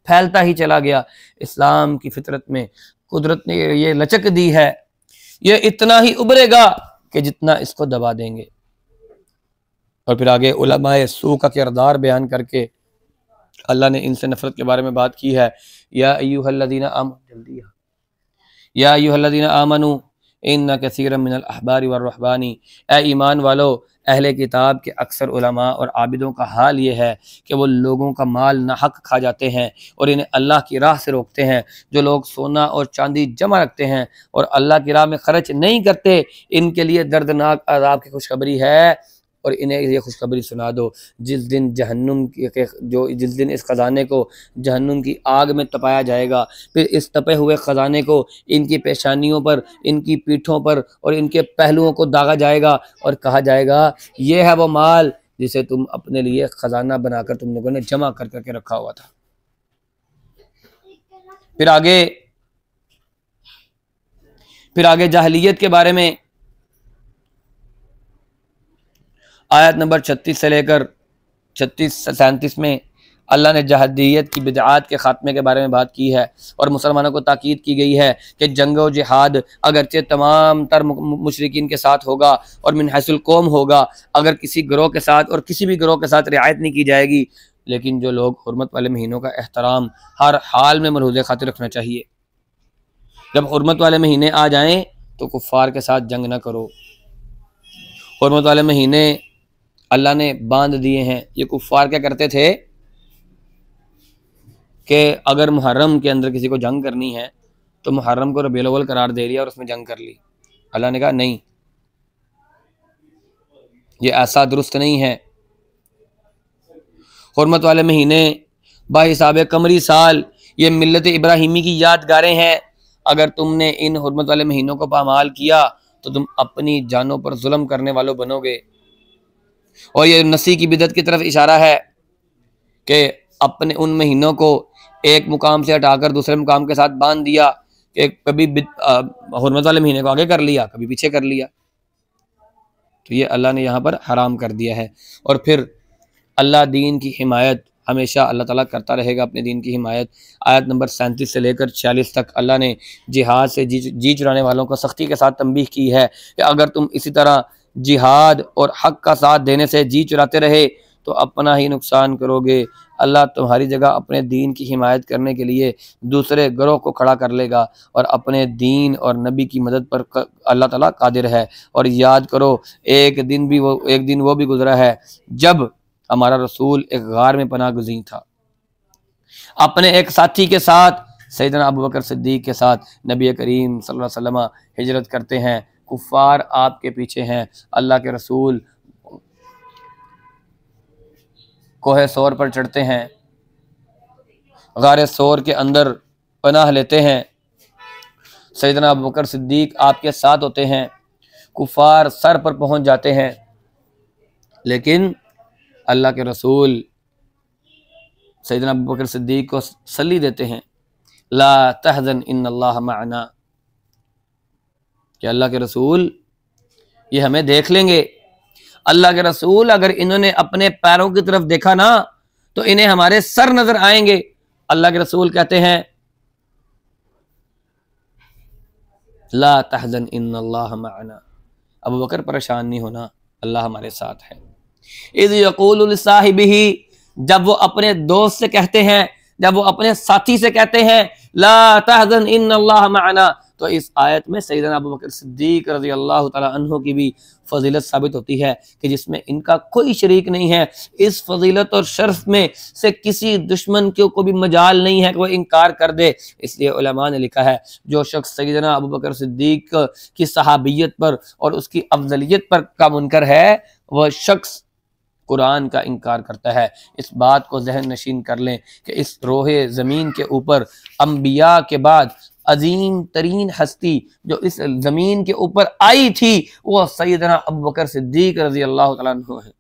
फैलता ही चला गया। इस्लाम की फितरत में कुदरत ने ये लचक दी है, ये इतना ही उभरेगा कि जितना इसको दबा देंगे। और फिर आगे उलमाए सू का किरदार बयान करके अल्लाह ने इनसे नफरत के बारे में बात की है। या अय्युहल्लज़ीना आमनू इन्ना कसीरम मिनल अहबारी वर रहबानी, ए ईमान वालो, अहले किताब के अक्सर उलमा और आबिदों का हाल ये है कि वो लोगों का माल नाहक खा जाते हैं और इन्हें अल्लाह की राह से रोकते हैं। जो लोग सोना और चांदी जमा रखते हैं और अल्लाह की राह में खर्च नहीं करते, इनके लिए दर्दनाक अज़ाब की खुशखबरी है। और इन्हें ये खुशखबरी सुना दो, जिस दिन जहन्नुम जिस दिन इस ख़जाने को जहन्नुम की आग में तपाया जाएगा, फिर इस तपे हुए ख़जाने को इनकी पेशानियों पर, इनकी पीठों पर और इनके पहलुओं को दागा जाएगा और कहा जाएगा ये है वो माल जिसे तुम अपने लिए ख़जाना बनाकर तुम लोगों ने जमा कर करके रखा हुआ था। फिर आगे जाहिलियत के बारे में आयत नंबर 36 से लेकर 37 में अल्लाह ने जहादियत की बिदआत के ख़ात्मे के बारे में बात की है और मुसलमानों को ताकीद की गई है कि जंग व जिहाद अगरचे तमाम तर मुशरिकीन के साथ होगा और मिन हैसुल कौम होगा, अगर किसी गिरोह के साथ और किसी भी गिरोह के साथ रियायत नहीं की जाएगी, लेकिन जो लोग हुर्मत वाले महीनों का एहतराम हर हाल में मलहूज़ खातिर रखना चाहिए। जब हुर्मत वाले महीने आ जाएं तो कुफ़ार के साथ जंग ना करो। हुर्मत वाले महीने अल्लाह ने बांध दिए हैं। ये कुफ़ार क्या करते थे कि अगर मुहर्रम के अंदर किसी को जंग करनी है तो मुहर्रम को रबीउल अव्वल करार दे लिया और उसमें जंग कर ली। अल्लाह ने कहा नहीं, ये ऐसा दुरुस्त नहीं है। हुर्मत वाले महीने बाहिसाब कमरी साल ये मिल्लत इब्राहिमी की यादगारें हैं। अगर तुमने इन हुर्मत वाले महीनों को पामाल किया तो तुम अपनी जानों पर जुल्म करने वालों बनोगे। और ये नसी की बिदत की तरफ इशारा है कि अपने उन महीनों को एक मुकाम से हटाकर दूसरे मुकाम के साथ बांध दिया कि कभी हुर्मत वाले महीने को आगे कर लिया, कभी पीछे कर लिया, तो ये अल्लाह ने यहाँ पर हराम कर दिया है। और फिर अल्लाह दीन की हिमायत हमेशा अल्लाह ताला करता रहेगा, अपने दीन की हिमायत। आयत नंबर 37 से लेकर 46 तक अल्लाह ने जिहाद से जी चुराने वालों को सख्ती के साथ तंबीह की है कि अगर तुम इसी तरह जिहाद और हक का साथ देने से जी चुराते रहे तो अपना ही नुकसान करोगे। अल्लाह तुम्हारी जगह अपने दीन की हिमायत करने के लिए दूसरे गिरोह को खड़ा कर लेगा और अपने दीन और नबी की मदद पर अल्लाह ताला कादिर है। और याद करो एक दिन वो भी गुजरा है जब हमारा रसूल एक गार में पनाह गुज़ीर था, अपने एक साथी के साथ सैयदना अबू बकर सिद्दीक के साथ नबी करीम सल्लल्लाहु अलैहि वसल्लम हिजरत करते हैं। कुफ़ार आपके पीछे हैं, अल्लाह के रसूल कोहे सौर पर चढ़ते हैं, गारे सौर के अंदर पनाह लेते हैं। सैयदना अबू बकर सिद्दीक आपके साथ होते हैं। कुफ़ार सर पर पहुंच जाते हैं, लेकिन अल्लाह के रसूल सैयदना अबू बकर सिद्दीक को सल्ली देते हैं, ला तहज़न इन्नल्लाह मअना, कि अल्लाह के रसूल ये हमें देख लेंगे। अल्लाह के रसूल अगर इन्होंने अपने पैरों की तरफ देखा ना तो इन्हें हमारे सर नजर आएंगे। अल्लाह के रसूल कहते हैं ला तहज़न इन्नल्लाह मअना, अबू बकर परेशान नहीं होना, अल्लाह हमारे साथ है। इज़ यक़ूलु लिसाहिबिही, जब वो अपने दोस्त से कहते हैं, जब वो अपने साथी से कहते हैं ला तहज़न इन्नल्लाह मअना, तो इस आयत में सैयदना अबू बकर सिद्दीक रज़ी अल्लाह तआला अन्हु की भी फजीलत साबित होती है कि जिसमें इनका कोई शरीक नहीं है। इस फजीलत और शर्फ में से किसी दुश्मन को भी मजाल नहीं है कि वह इनकार कर दे। इसलिए उलमा ने लिखा है जो शख्स सैयदना अबू बकर सिद्दीक की सहाबियत पर और उसकी अफजलियत पर का मुनकर है वह शख्स कुरान का इनकार करता है। इस बात को जहन नशीन कर लें कि इस रोहे ज़मीन के ऊपर अंबिया के बाद अजीम तरीन हस्ती जो इस ज़मीन के ऊपर आई थी वह सैयदना अबू बकर सिद्दीक रज़ी अल्लाह तआला अन्हु है।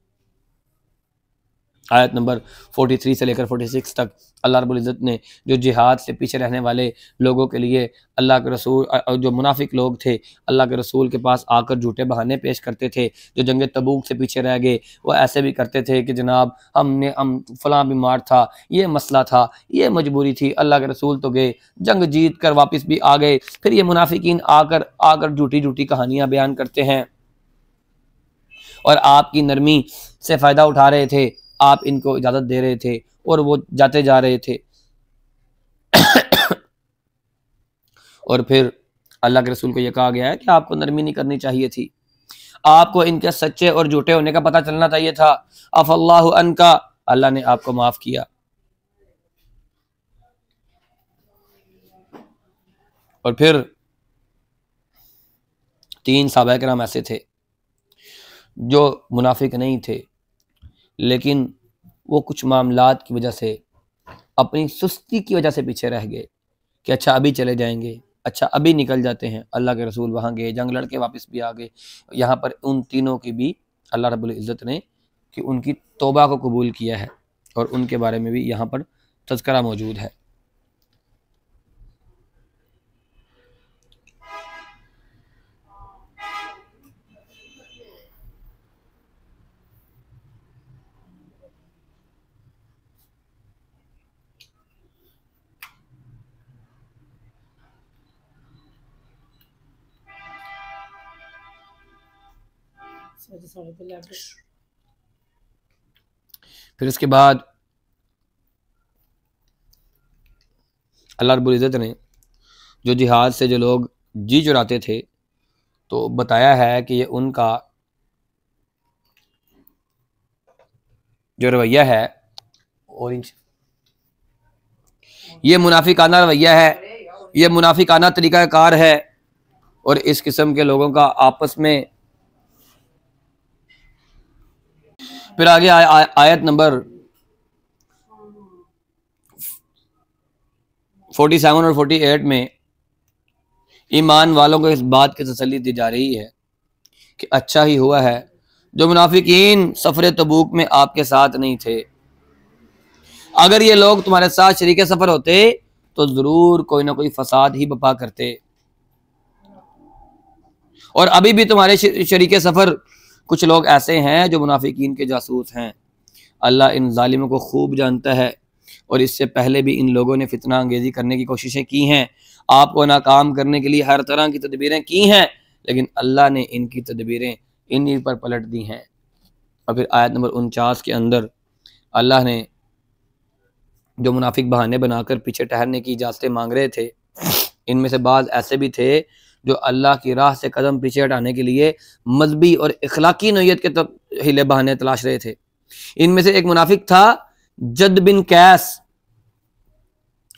आयत नंबर 43 से लेकर 46 तक अल्लाह रब्बुल इज़्ज़त ने जो जिहाद से पीछे रहने वाले लोगों के लिए अल्लाह के रसूल, जो मुनाफिक लोग थे अल्लाह के रसूल के पास आकर झूठे बहाने पेश करते थे, जो जंग तबूक से पीछे रह गए वो ऐसे भी करते थे कि जनाब हम फलां बीमार था, ये मसला था, ये मजबूरी थी, अल्लाह के रसूल तो गए जंग जीत कर वापस भी आ गए। फिर ये मुनाफिकीन आकर झूठी झूठी कहानियाँ बयान करते हैं और आपकी नरमी से फ़ायदा उठा रहे थे, आप इनको इजाज़त दे रहे थे और वो जाते जा रहे थे। और फिर अल्लाह के रसूल को यह कहा गया है कि आपको नरमी नहीं करनी चाहिए थी, आपको इनके सच्चे और झूठे होने का पता चलना चाहिए था। अफ़ल्लाहु अन्का, अल्लाह ने आपको माफ़ किया। और फिर 3 सहाबा किराम ऐसे थे जो मुनाफिक नहीं थे, लेकिन वो कुछ मामलात की वजह से, अपनी सुस्ती की वजह से पीछे रह गए कि अच्छा अभी चले जाएंगे, अच्छा अभी निकल जाते हैं। अल्लाह के रसूल वहाँ गए, जंग लड़के वापस भी आ गए। यहाँ पर उन तीनों की भी अल्लाह रब्बुल इज़्ज़त ने कि उनकी तौबा को कबूल किया है, और उनके बारे में भी यहाँ पर तज़किरा मौजूद है। फिर इसके बाद अल्लाह रब्बुल इज़्ज़त ने जो जिहाद से जो लोग जी चुराते थे, तो बताया है कि ये उनका जो रवैया है, ऑरेंज, ये मुनाफिकाना रवैया है, ये मुनाफिकाना तरीका कार है। और इस किस्म के लोगों का आपस में, फिर आगे आयत नंबर 47 और 48 में ईमान वालों को इस बात की तसल्ली दी जा रही है कि अच्छा ही हुआ है जो मुनाफिकीन सफर तबूक में आपके साथ नहीं थे। अगर ये लोग तुम्हारे साथ शरीके सफर होते तो जरूर कोई ना कोई फसाद ही बपा करते, और अभी भी तुम्हारे शरीके सफर कुछ लोग ऐसे हैं जो मुनाफिकीन के जासूस हैं। अल्लाह इन जालिमों को खूब जानता है, और इससे पहले भी इन लोगों ने फितना अंगेजी करने की कोशिशें की हैं, आपको नाकाम करने के लिए हर तरह की तदबीरें की हैं, लेकिन अल्लाह ने इनकी तदबीरें इन्हीं पर पलट दी हैं। और फिर आयत नंबर 49 के अंदर अल्लाह ने जो मुनाफिक बहाने बनाकर पीछे ठहरने की इजाज़तें मांग रहे थे, इनमें से बाज़ ऐसे भी थे जो अल्लाह की राह से कदम पीछे हटाने के लिए मजहबी और इखलाकी नोयत के हिले बहाने तलाश रहे थे। इनमें से एक मुनाफिक था जद बिन कैस।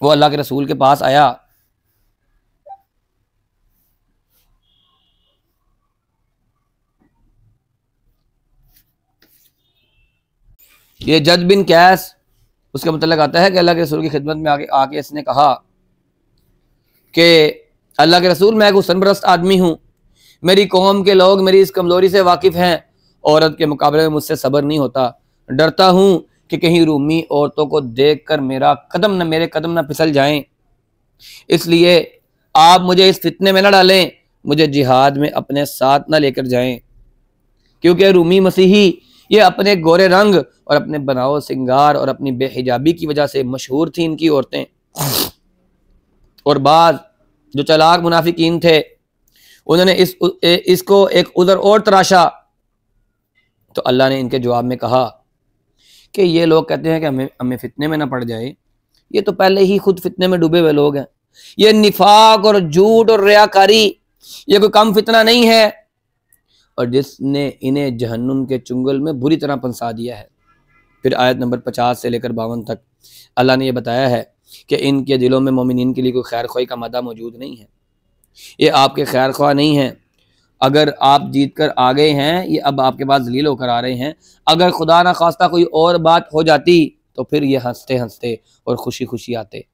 वो अल्लाह के रसूल के पास आया, ये जद बिन कैस उसका मतलब आता है कि अल्लाह के रसूल की खिदमत में आके इसने कहा कि अल्लाह के रसूल, मैं एक हुस्न-परस्त आदमी हूँ, मेरी कौम के लोग मेरी इस कमज़ोरी से वाकिफ़ हैं, औरत के मुकाबले में मुझसे सब्र नहीं होता, डरता हूँ कि कहीं रूमी औरतों को देखकर मेरे कदम न फिसल जाएं, इसलिए आप मुझे इस फितने में न डालें, मुझे जिहाद में अपने साथ न लेकर जाएं, क्योंकि रूमी मसीही ये अपने गोरे रंग और अपने बनाओ सिंगार और अपनी बेहिजाबी की वजह से मशहूर थी इनकी औरतें। और बाद जो चालाक मुनाफिकीन थे उन्होंने इसको एक उधर और तराशा, तो अल्लाह ने इनके जवाब में कहा कि ये लोग कहते हैं कि हमें फितने में ना पड़ जाए, ये तो पहले ही खुद फितने में डूबे हुए लोग हैं, ये निफाक और झूठ और रियाकारी ये कोई कम फितना नहीं है, और जिसने इन्हें जहन्नुम के चुंगल में बुरी तरह फंसा दिया है। फिर आयत नंबर 50 से लेकर 52 तक अल्लाह ने यह बताया है कि इनके दिलों में मोमिनीन के लिए कोई खैर ख्वाही का मादा मौजूद नहीं है, ये आपके खैर ख्वाह नहीं हैं। अगर आप जीत कर आ गए हैं, ये अब आपके पास जलील होकर आ रहे हैं, अगर खुदा ना खास्ता कोई और बात हो जाती तो फिर ये हंसते हंसते और खुशी खुशी आते।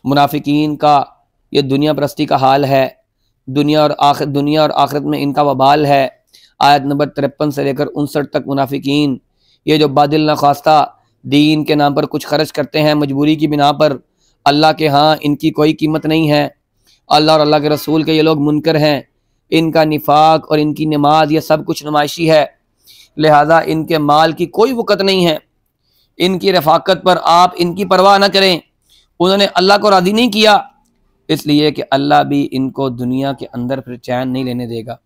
मुनाफिकीन का ये दुनिया परस्ती का हाल है, दुनिया और आखिरत में इनका वबाल है। आयत नंबर 53 से लेकर 59 तक मुनाफिकीन ये जो बादिल ना खास्ता दीन के नाम पर कुछ खर्च करते हैं मजबूरी की बिना पर, अल्लाह के यहाँ इनकी कोई कीमत नहीं है, अल्लाह और अल्लाह के रसूल के ये लोग मुनकर हैं, इनका निफाक और इनकी नमाज ये सब कुछ नुमाइशी है, लिहाजा इनके माल की कोई वक़्त नहीं है, इनकी रफाकत पर आप इनकी परवाह न करें। उन्होंने अल्लाह को राज़ी नहीं किया, इसलिए कि अल्लाह भी इनको दुनिया के अंदर फिर चैन नहीं लेने देगा।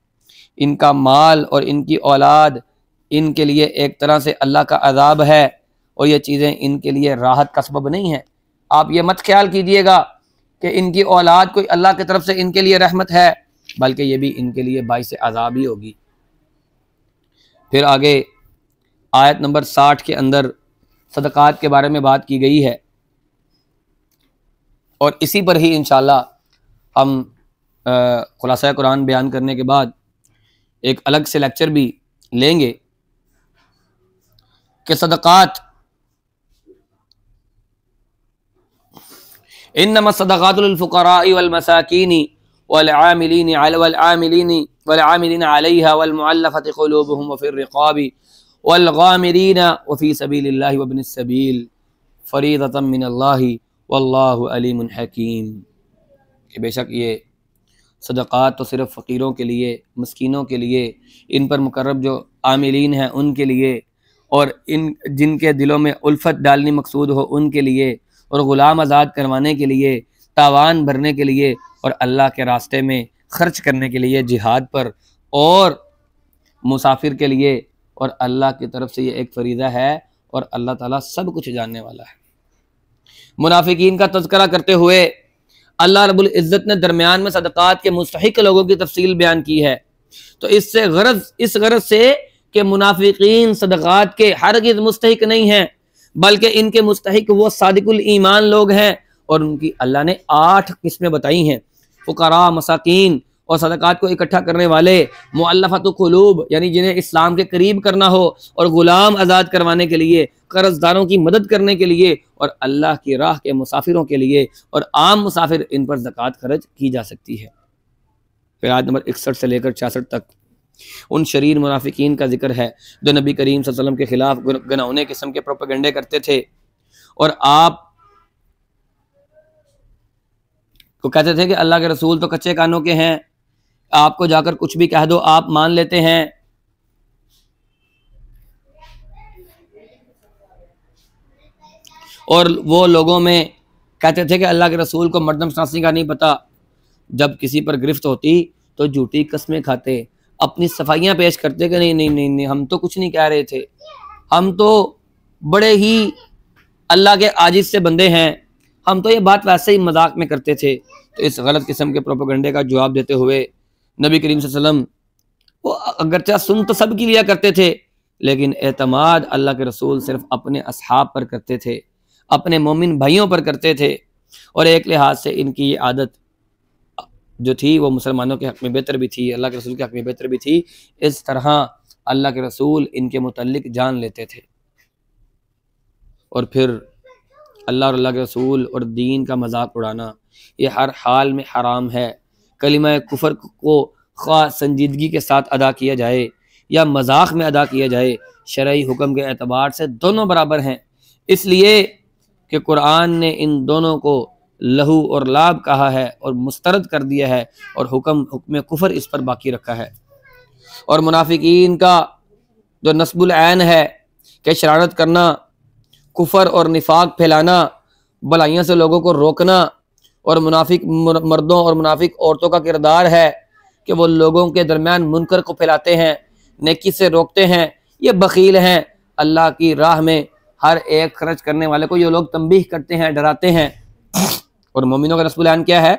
इनका माल और इनकी औलाद इनके लिए एक तरह से अल्लाह का अज़ाब है, और ये चीज़ें इनके लिए राहत का सबब नहीं है। आप ये मत ख्याल कीजिएगा कि इनकी औलाद कोई अल्लाह की तरफ से इनके लिए रहमत है, बल्कि ये भी इनके लिए बाइस अज़ाब ही होगी। फिर आगे आयत नंबर 60 के अंदर सदक़ात के बारे में बात की गई है, और इसी पर ही इंशाअल्लाह हम खुलासा कुरान बयान करने के बाद एक अलग से लेक्चर भी लेंगे कि सदक़ात, इन्नमा सदक़ातु लिल फ़ुक़राई वल मसाकीनी वल आमिलीन अलैहा वल मुअल्लफ़ति क़ुलूबुहुम व फ़िर रिक़ाबि वल गामिरीन व फ़ी सबीलिल्लाहि व इब्निस सबील फ़रीदतम मिनल्लाहि वल्लाहु अलीमुन हकीम। कि बेशक ये सदक़ात तो सिर्फ़ फ़कीरों के लिए, मस्कीनों के लिए, इन पर मुकर्रब जो आमिलीन हैं उनके लिए, और इन जिनके दिलों में उल्फत डालनी मकसूद हो उनके लिए, और ग़ुलाम आज़ाद करवाने के लिए, तावान भरने के लिए, और अल्लाह के रास्ते में ख़र्च करने के लिए, जिहाद पर, और मुसाफिर के लिए। और अल्लाह की तरफ से ये एक फ़रीज़ा है और अल्लाह ताला सब कुछ जानने वाला है। मुनाफिकीन का तज़किरा करते हुए अल्लाह रब्बुल इज़्ज़त ने दरमियान में सदक़ात के मुस्तहिक़ लोगों की तफसील बयान की है। तो इससे इस गरज से कि मुनाफिकीन सदक़ात के हरगिज़ मुस्तहिक़ नहीं हैं, बल्कि इनके मुस्तहिक़ वो सादिकुल ईमान लोग हैं। और उनकी अल्लाह ने 8 किस्में बताई हैं, फ़ुक़रा, मसाकीन, और सदक़ात को इकट्ठा करने वाले, मुअल्लफ़तु क़ुलूब यानी जिन्हें इस्लाम के करीब करना हो, और ग़ुलाम आज़ाद करवाने के लिए, कर्ज़दारों की मदद करने के लिए, और अल्लाह की राह के मुसाफिरों के लिए, और आम मुसाफिर इन पर ज़कात खर्च की जा सकती है। फिर आयत नंबर 61 से लेकर 66 तक उन शरीर मुनाफिकीन का जिक्र है जो नबी करीम सल्लल्लाहु अलैहि वसल्लम के खिलाफ गनाउने किस्म के प्रोपेगेंडे करते थे, और आप को कहते थे कि अल्लाह के रसूल तो कच्चे कानों के हैं, आपको जाकर कुछ भी कह दो आप मान लेते हैं। और वो लोगों में कहते थे कि अल्लाह के रसूल को मर्दम शनासी का नहीं पता। जब किसी पर गिरफ्त होती तो झूठी कस्में खाते, अपनी सफाइयाँ पेश करते कि नहीं नहीं नहीं नहीं हम तो कुछ नहीं कह रहे थे, हम तो बड़े ही अल्लाह के आजिज़ से बंदे हैं, हम तो ये बात वैसे ही मजाक में करते थे। तो इस गलत किस्म के प्रोपेगेंडे का जवाब देते हुए नबी करीम सल्लल्लाहु अलैहि वसल्लम वो अगरचे सुन तो सब की लिया करते थे, लेकिन एतमाद अल्लाह के रसूल सिर्फ अपने असहाब पर करते थे, अपने मोमिन भाइयों पर करते थे। और एक लिहाज से इनकी ये आदत जो थी वो मुसलमानों के हक़ में बेहतर भी थी, अल्लाह के रसूल के हक़ में बेहतर भी थी। इस तरह अल्लाह के रसूल इनके मुतल्लिक जान लेते थे, और फिर अल्लाह और अल्लाह के रसूल और दीन का मजाक उड़ाना ये हर हाल में हराम है। कलिमा कुफर को ख़्वा संजीदगी के साथ अदा किया जाए या मजाक में अदा किया जाए, शरई हुक्म के एतबार से दोनों बराबर हैं, इसलिए कि कुरान ने इन दोनों को लहू और लाभ कहा है और मुस्तरद कर दिया है, और हुक्म कुफर इस पर बाकी रखा है। और मुनाफिकीन का जो नस्बुल ऐन है कि शरारत करना, कुफर और निफाक फैलाना, भलाइयों से लोगों को रोकना, और मुनाफिक मर्दों और मुनाफिक औरतों का किरदार है कि वो लोगों के दरमियान मुनकर को फैलाते हैं, नेकी से रोकते हैं, ये बखील हैं। अल्लाह की राह में हर एक खर्च करने वाले को ये लोग तंबीह करते हैं, डराते हैं। और मोमिनों का रसूल ऐन क्या है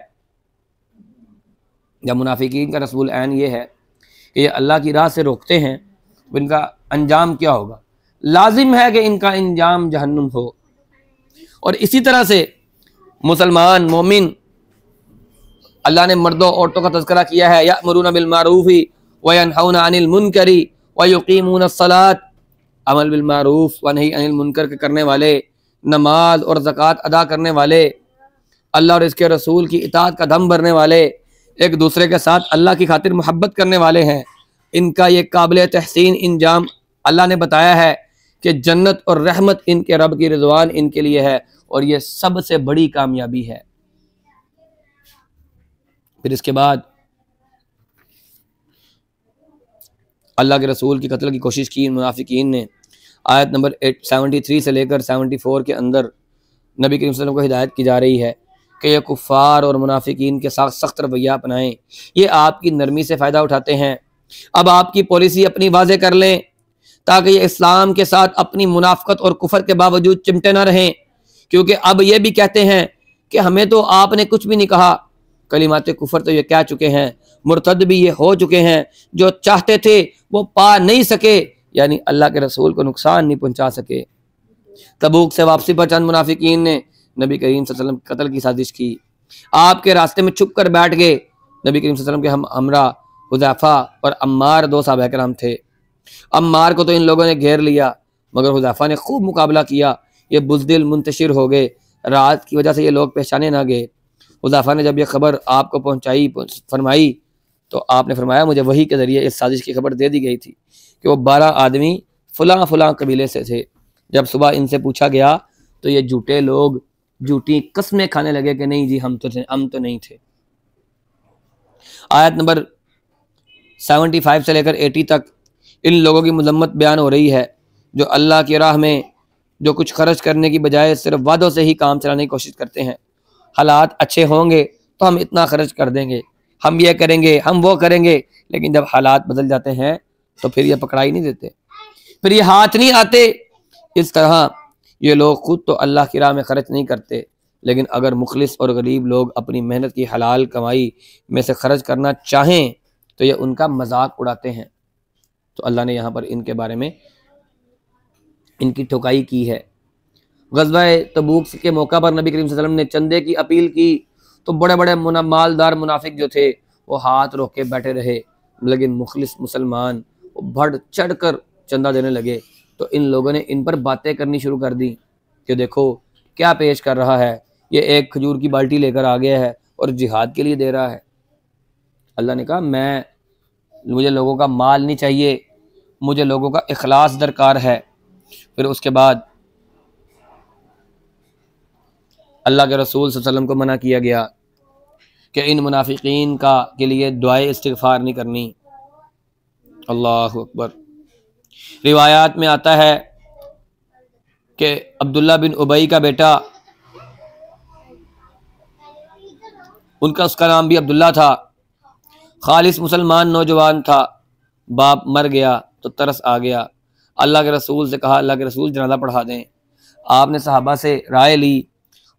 या मुनाफिकीन का रसूल ऐन ये है कि ये अल्लाह की राह से रोकते हैं, तो इनका अंजाम क्या होगा? लाजिम है कि इनका अंजाम जहन्नुम हो। और इसी तरह से मुसलमान मोमिन, अल्लाह ने मर्दों औरतों का तज़किरा किया है, यअमुरूना बिल मारूफ़ी व यनहौना अनिल मुनकरी व युक़ीमूना अस्सलात, अमल बिल मारूफ़ व नही अनिल मुनकर के करने वाले, नमाज और ज़कात अदा करने वाले, अल्लाह और इसके रसूल की इताअत का दम भरने वाले, एक दूसरे के साथ अल्लाह की खातिर मोहब्बत करने वाले हैं। इनका ये काबिल तहसीन इंजाम अल्लाह ने बताया है कि जन्नत और रहमत इनके रब की रिज़वान इनके लिए है, और ये सबसे बड़ी कामयाबी है। फिर इसके बाद अल्लाह के रसूल की कत्ल की कोशिश की मुनाफिकीन ने। आयत नंबर 73 से लेकर 74 के अंदर नबी करीम सल्लल्लाहु अलैहि वसल्लम को हिदायत की जा रही है कि ये कुफ़ार और मुनाफिकीन के साथ सख्त रवैया अपनाएं, ये आपकी नरमी से फ़ायदा उठाते हैं। अब आपकी पॉलिसी अपनी वाज़े कर लें ताकि ये इस्लाम के साथ अपनी मुनाफ़क़त और कुफर के बावजूद चिमटे ना रहें, क्योंकि अब ये भी कहते हैं कि हमें तो आपने कुछ भी नहीं कहा। कलिमात कुफर तो ये कह चुके हैं, मुर्तद भी ये हो चुके हैं, जो चाहते थे वो पा नहीं सके, यानी अल्लाह के रसूल को नुकसान नहीं पहुंचा सके। तबूक से वापसी पर चंद मुनाफिकीन ने नबी करीम सल्लल्लाहु अलैहि वसल्लम कत्ल की साजिश की, आपके रास्ते में छुप कर बैठ गए, नबी करीम सल्लल्लाहु अलैहि वसल्लम के हम हमरा हुज़ैफ़ा और अम्मार 2 सहाबा किराम थे। अम्मार को तो इन लोगों ने घेर लिया, मगर हुज़ैफ़ा ने खूब मुकाबला किया। ये बुज़दिल मुंतशिर हो गए, रात की वजह से ये लोग पहचाने ना गए। हुज़ैफ़ा ने जब ये खबर आपको फरमाई तो आपने फरमाया मुझे वही के ज़रिए इस साजिश की खबर दे दी गई थी कि वो 12 आदमी फ़लाँ फ़लाँ कबीले से थे। जब सुबह इनसे पूछा गया तो ये झूठे लोग झूठी कस्में खाने लगे कि नहीं जी हम तो नहीं थे। आयत नंबर 75 से लेकर 80 तक इन लोगों की मजम्मत बयान हो रही है जो अल्लाह की राह में जो कुछ खर्च करने की बजाय सिर्फ वादों से ही काम चलाने की कोशिश करते हैं। हालात अच्छे होंगे तो हम इतना खर्च कर देंगे, हम ये करेंगे, हम वो करेंगे, लेकिन जब हालात बदल जाते हैं तो फिर ये पकड़ाई नहीं देते, फिर ये हाथ नहीं आते। इस तरह ये लोग खुद तो अल्लाह की राह में खर्च नहीं करते, लेकिन अगर मुखलिस और गरीब लोग अपनी मेहनत की हलाल कमाई में से खर्च करना चाहें तो ये उनका मजाक उड़ाते हैं। तो अल्लाह ने यहाँ पर इनके बारे में इनकी ठुकाई की है। ग़ज़वा तबूक के मौका पर नबी करीम सल्लल्लाहु अलैहि वसल्लम ने चंदे की अपील की तो बड़े बड़े मालदार मुनाफिक जो थे वो हाथ रोक के बैठे रहे, लेकिन मुखलिस मुसलमान वो बढ़ चढ़ कर चंदा देने लगे। तो इन लोगों ने इन पर बातें करनी शुरू कर दी कि देखो क्या पेश कर रहा है, ये एक खजूर की बाल्टी लेकर आ गया है और जिहाद के लिए दे रहा है। अल्लाह ने कहा मुझे लोगों का माल नहीं चाहिए, मुझे लोगों का इखलास दरकार है। फिर उसके बाद अल्लाह के रसूल सल्लल्लाहु अलैहि वसल्लम को मना किया गया कि इन मुनाफिकीन के लिए दुआए इस्तिग़फ़ार नहीं करनी। अल्लाहु अकबर। रिवायात में आता है कि अब्दुल्ला बिन उबई का बेटा, उसका नाम भी अब्दुल्ला था, खालिस मुसलमान नौजवान था, बाप मर गया तो तरस आ गया। अल्लाह के रसूल से कहा अल्लाह के रसूल जनाजा पढ़ा दें। आपने सहाबा से राय ली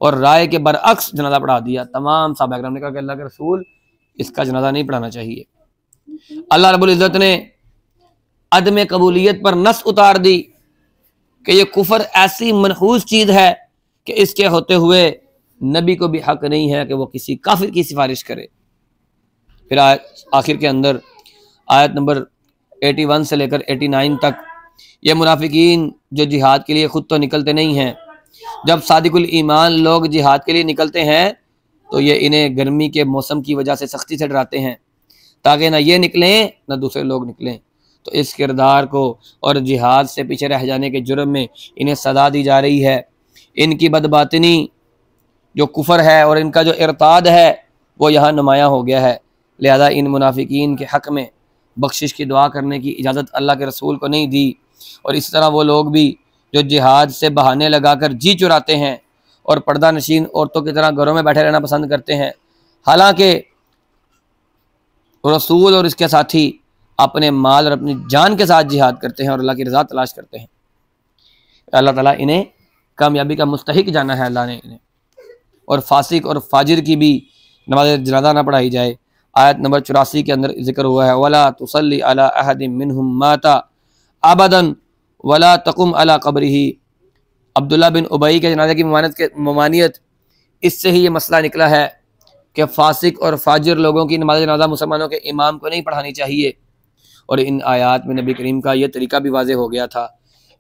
और राय के बरअक्स जनाजा पढ़ा दिया। तमाम सहाबा किराम ने कहा कि अल्लाह के रसूल इसका जनाजा नहीं पढ़ाना चाहिए। अल्लाह रब्बुल इज़्ज़त ने अदम कबूलियत पर नस उतार दी कि ये कुफर ऐसी मनहूस चीज़ है कि इसके होते हुए नबी को भी हक नहीं है कि वो किसी काफिर की सिफारिश करे। फिर आखिर के अंदर आयत नंबर 81 से लेकर 89 तक ये मुनाफिकीन जो जिहाद के लिए खुद तो निकलते नहीं हैं, जब सादिकुल ईमान लोग जिहाद के लिए निकलते हैं तो ये इन्हें गर्मी के मौसम की वजह से सख्ती से डराते हैं ताकि ना ये निकलें ना दूसरे लोग निकलें। तो इस किरदार को और जिहाद से पीछे रह जाने के जुर्म में इन्हें सज़ा दी जा रही है। इनकी बदबातिनी जो कुफर है और इनका जो इरताद है वो यहाँ नुमायाँ हो गया है। लिहाजा इन मुनाफिकीन के हक़ में बख्शिश की दुआ करने की इजाज़त अल्लाह के रसूल को नहीं दी। और इस तरह वो लोग भी जो जिहाद से बहाने लगाकर जी चुराते हैं और पर्दा नशीन औरतों की तरह घरों में बैठे रहना पसंद करते हैं, हालांकि रसूल और इसके साथी अपने माल और अपनी जान के साथ जिहाद करते हैं और अल्लाह की रज़ा तलाश करते हैं। अल्लाह ताला इन्हें कामयाबी का मुस्तहिक जाना है अल्लाह ने इन्हें। और फासिक और फाजिर की भी नमाज जनाजा ना पढ़ाई जाए। आयत नंबर 84 के अंदर जिक्र हुआ है वला तुसल्ली अला अहदिम मिनहुम माता अबदन वला तकुम अला कब्रिही। अब्दुल्ला बिन उबई के जनाजे की ममानियत इससे ही ये मसला निकला है कि फासिक और फाजिर लोगों की नमाज जनाजा मुसलमानों के इमाम को नहीं पढ़ानी चाहिए। और इन आयात में नबी करीम का ये तरीका भी वाज़ेह हो गया था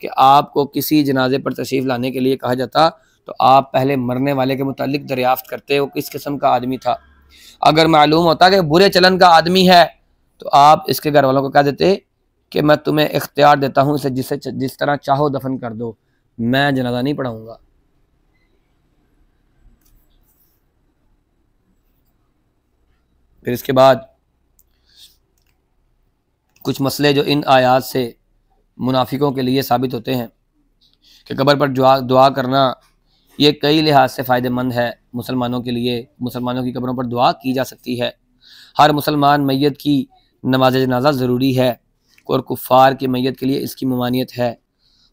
कि आपको किसी जनाजे पर तशरीफ़ लाने के लिए कहा जाता तो आप पहले मरने वाले के मुतालिक दरियाफ्त करते वो किस किस्म का आदमी था। अगर मालूम होता कि बुरे चलन का आदमी है तो आप इसके घर वालों को कह देते कि मैं तुम्हें इख्तियार देता हूँ, इसे जिस तरह चाहो दफन कर दो, मैं जनाजा नहीं पढ़ाऊँगा। फिर इसके बाद कुछ मसले जो इन आयात से मुनाफिकों के लिए साबित होते हैं कि कब्र पर दुआ करना ये कई लिहाज से फ़ायदेमंद है मुसलमानों के लिए। मुसलमानों की कब्रों पर दुआ की जा सकती है। हर मुसलमान मैयत की नमाज जनाजा ज़रूरी है और कुफ़ार की मैयत के लिए इसकी ममानियत है।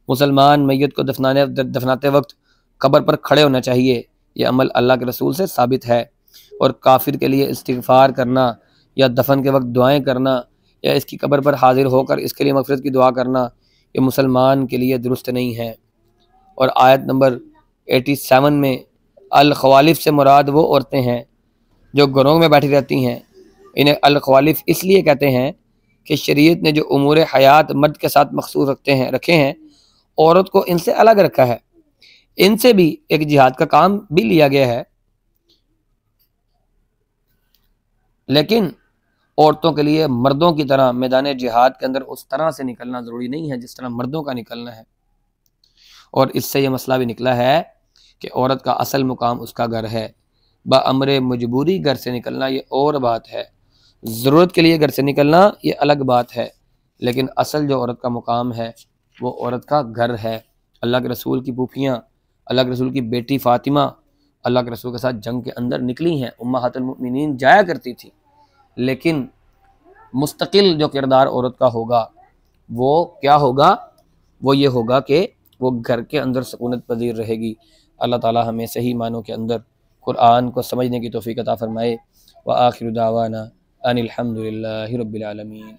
मुसलमान मैयत को दफनाते वक्त कब्र पर खड़े होना चाहिए। यह अमल अल्लाह के रसूल से साबित है। और काफिर के लिए इस्तिग़फ़ार करना या दफन के वक्त दुआएँ करना या इसकी कब्र पर हाजिर होकर इसके लिए मग़फ़िरत की दुआ करना ये मुसलमान के लिए दुरुस्त नहीं है। और आयत नंबर 87 में अल ख़वालिफ़ से मुराद वो औरतें हैं जो घरों में बैठी रहती हैं इन्हें अल-ख़वालिफ़ इसलिए कहते हैं कि शरीयत ने जो उमूर हयात मर्द के साथ मखसूस रखे हैं, औरत को इनसे अलग रखा है। इनसे भी एक जिहाद का काम भी लिया गया है, लेकिन औरतों के लिए मर्दों की तरह मैदान जिहाद के अंदर उस तरह से निकलना ज़रूरी नहीं है जिस तरह मर्दों का निकलना है। और इससे ये मसला भी निकला है कि औरत का असल मुकाम उसका घर है। बअमरे मजबूरी घर से निकलना ये और बात है, ज़रूरत के लिए घर से निकलना ये अलग बात है, लेकिन असल जो औरत का मुकाम है वो औरत का घर है। अल्लाह के रसूल की फूफियाँ, अल्लाह के रसूल की बेटी फ़ातिमा अल्लाह के रसूल के साथ जंग के अंदर निकली हैं, उम्महातुल मुमिनीन जाया करती थी, लेकिन मुस्तकिल जो किरदार औरत का होगा वो क्या होगा? वो ये होगा कि वो घर के अंदर सकूनत पजीर रहेगी। अल्लाह ताला हमें सही मानों के अंदर कुरान को समझने की तौफीक अता फरमाए। व आखिर दावाना अनिल हम्दुलिल्लाहि रब्बिल आलमीन।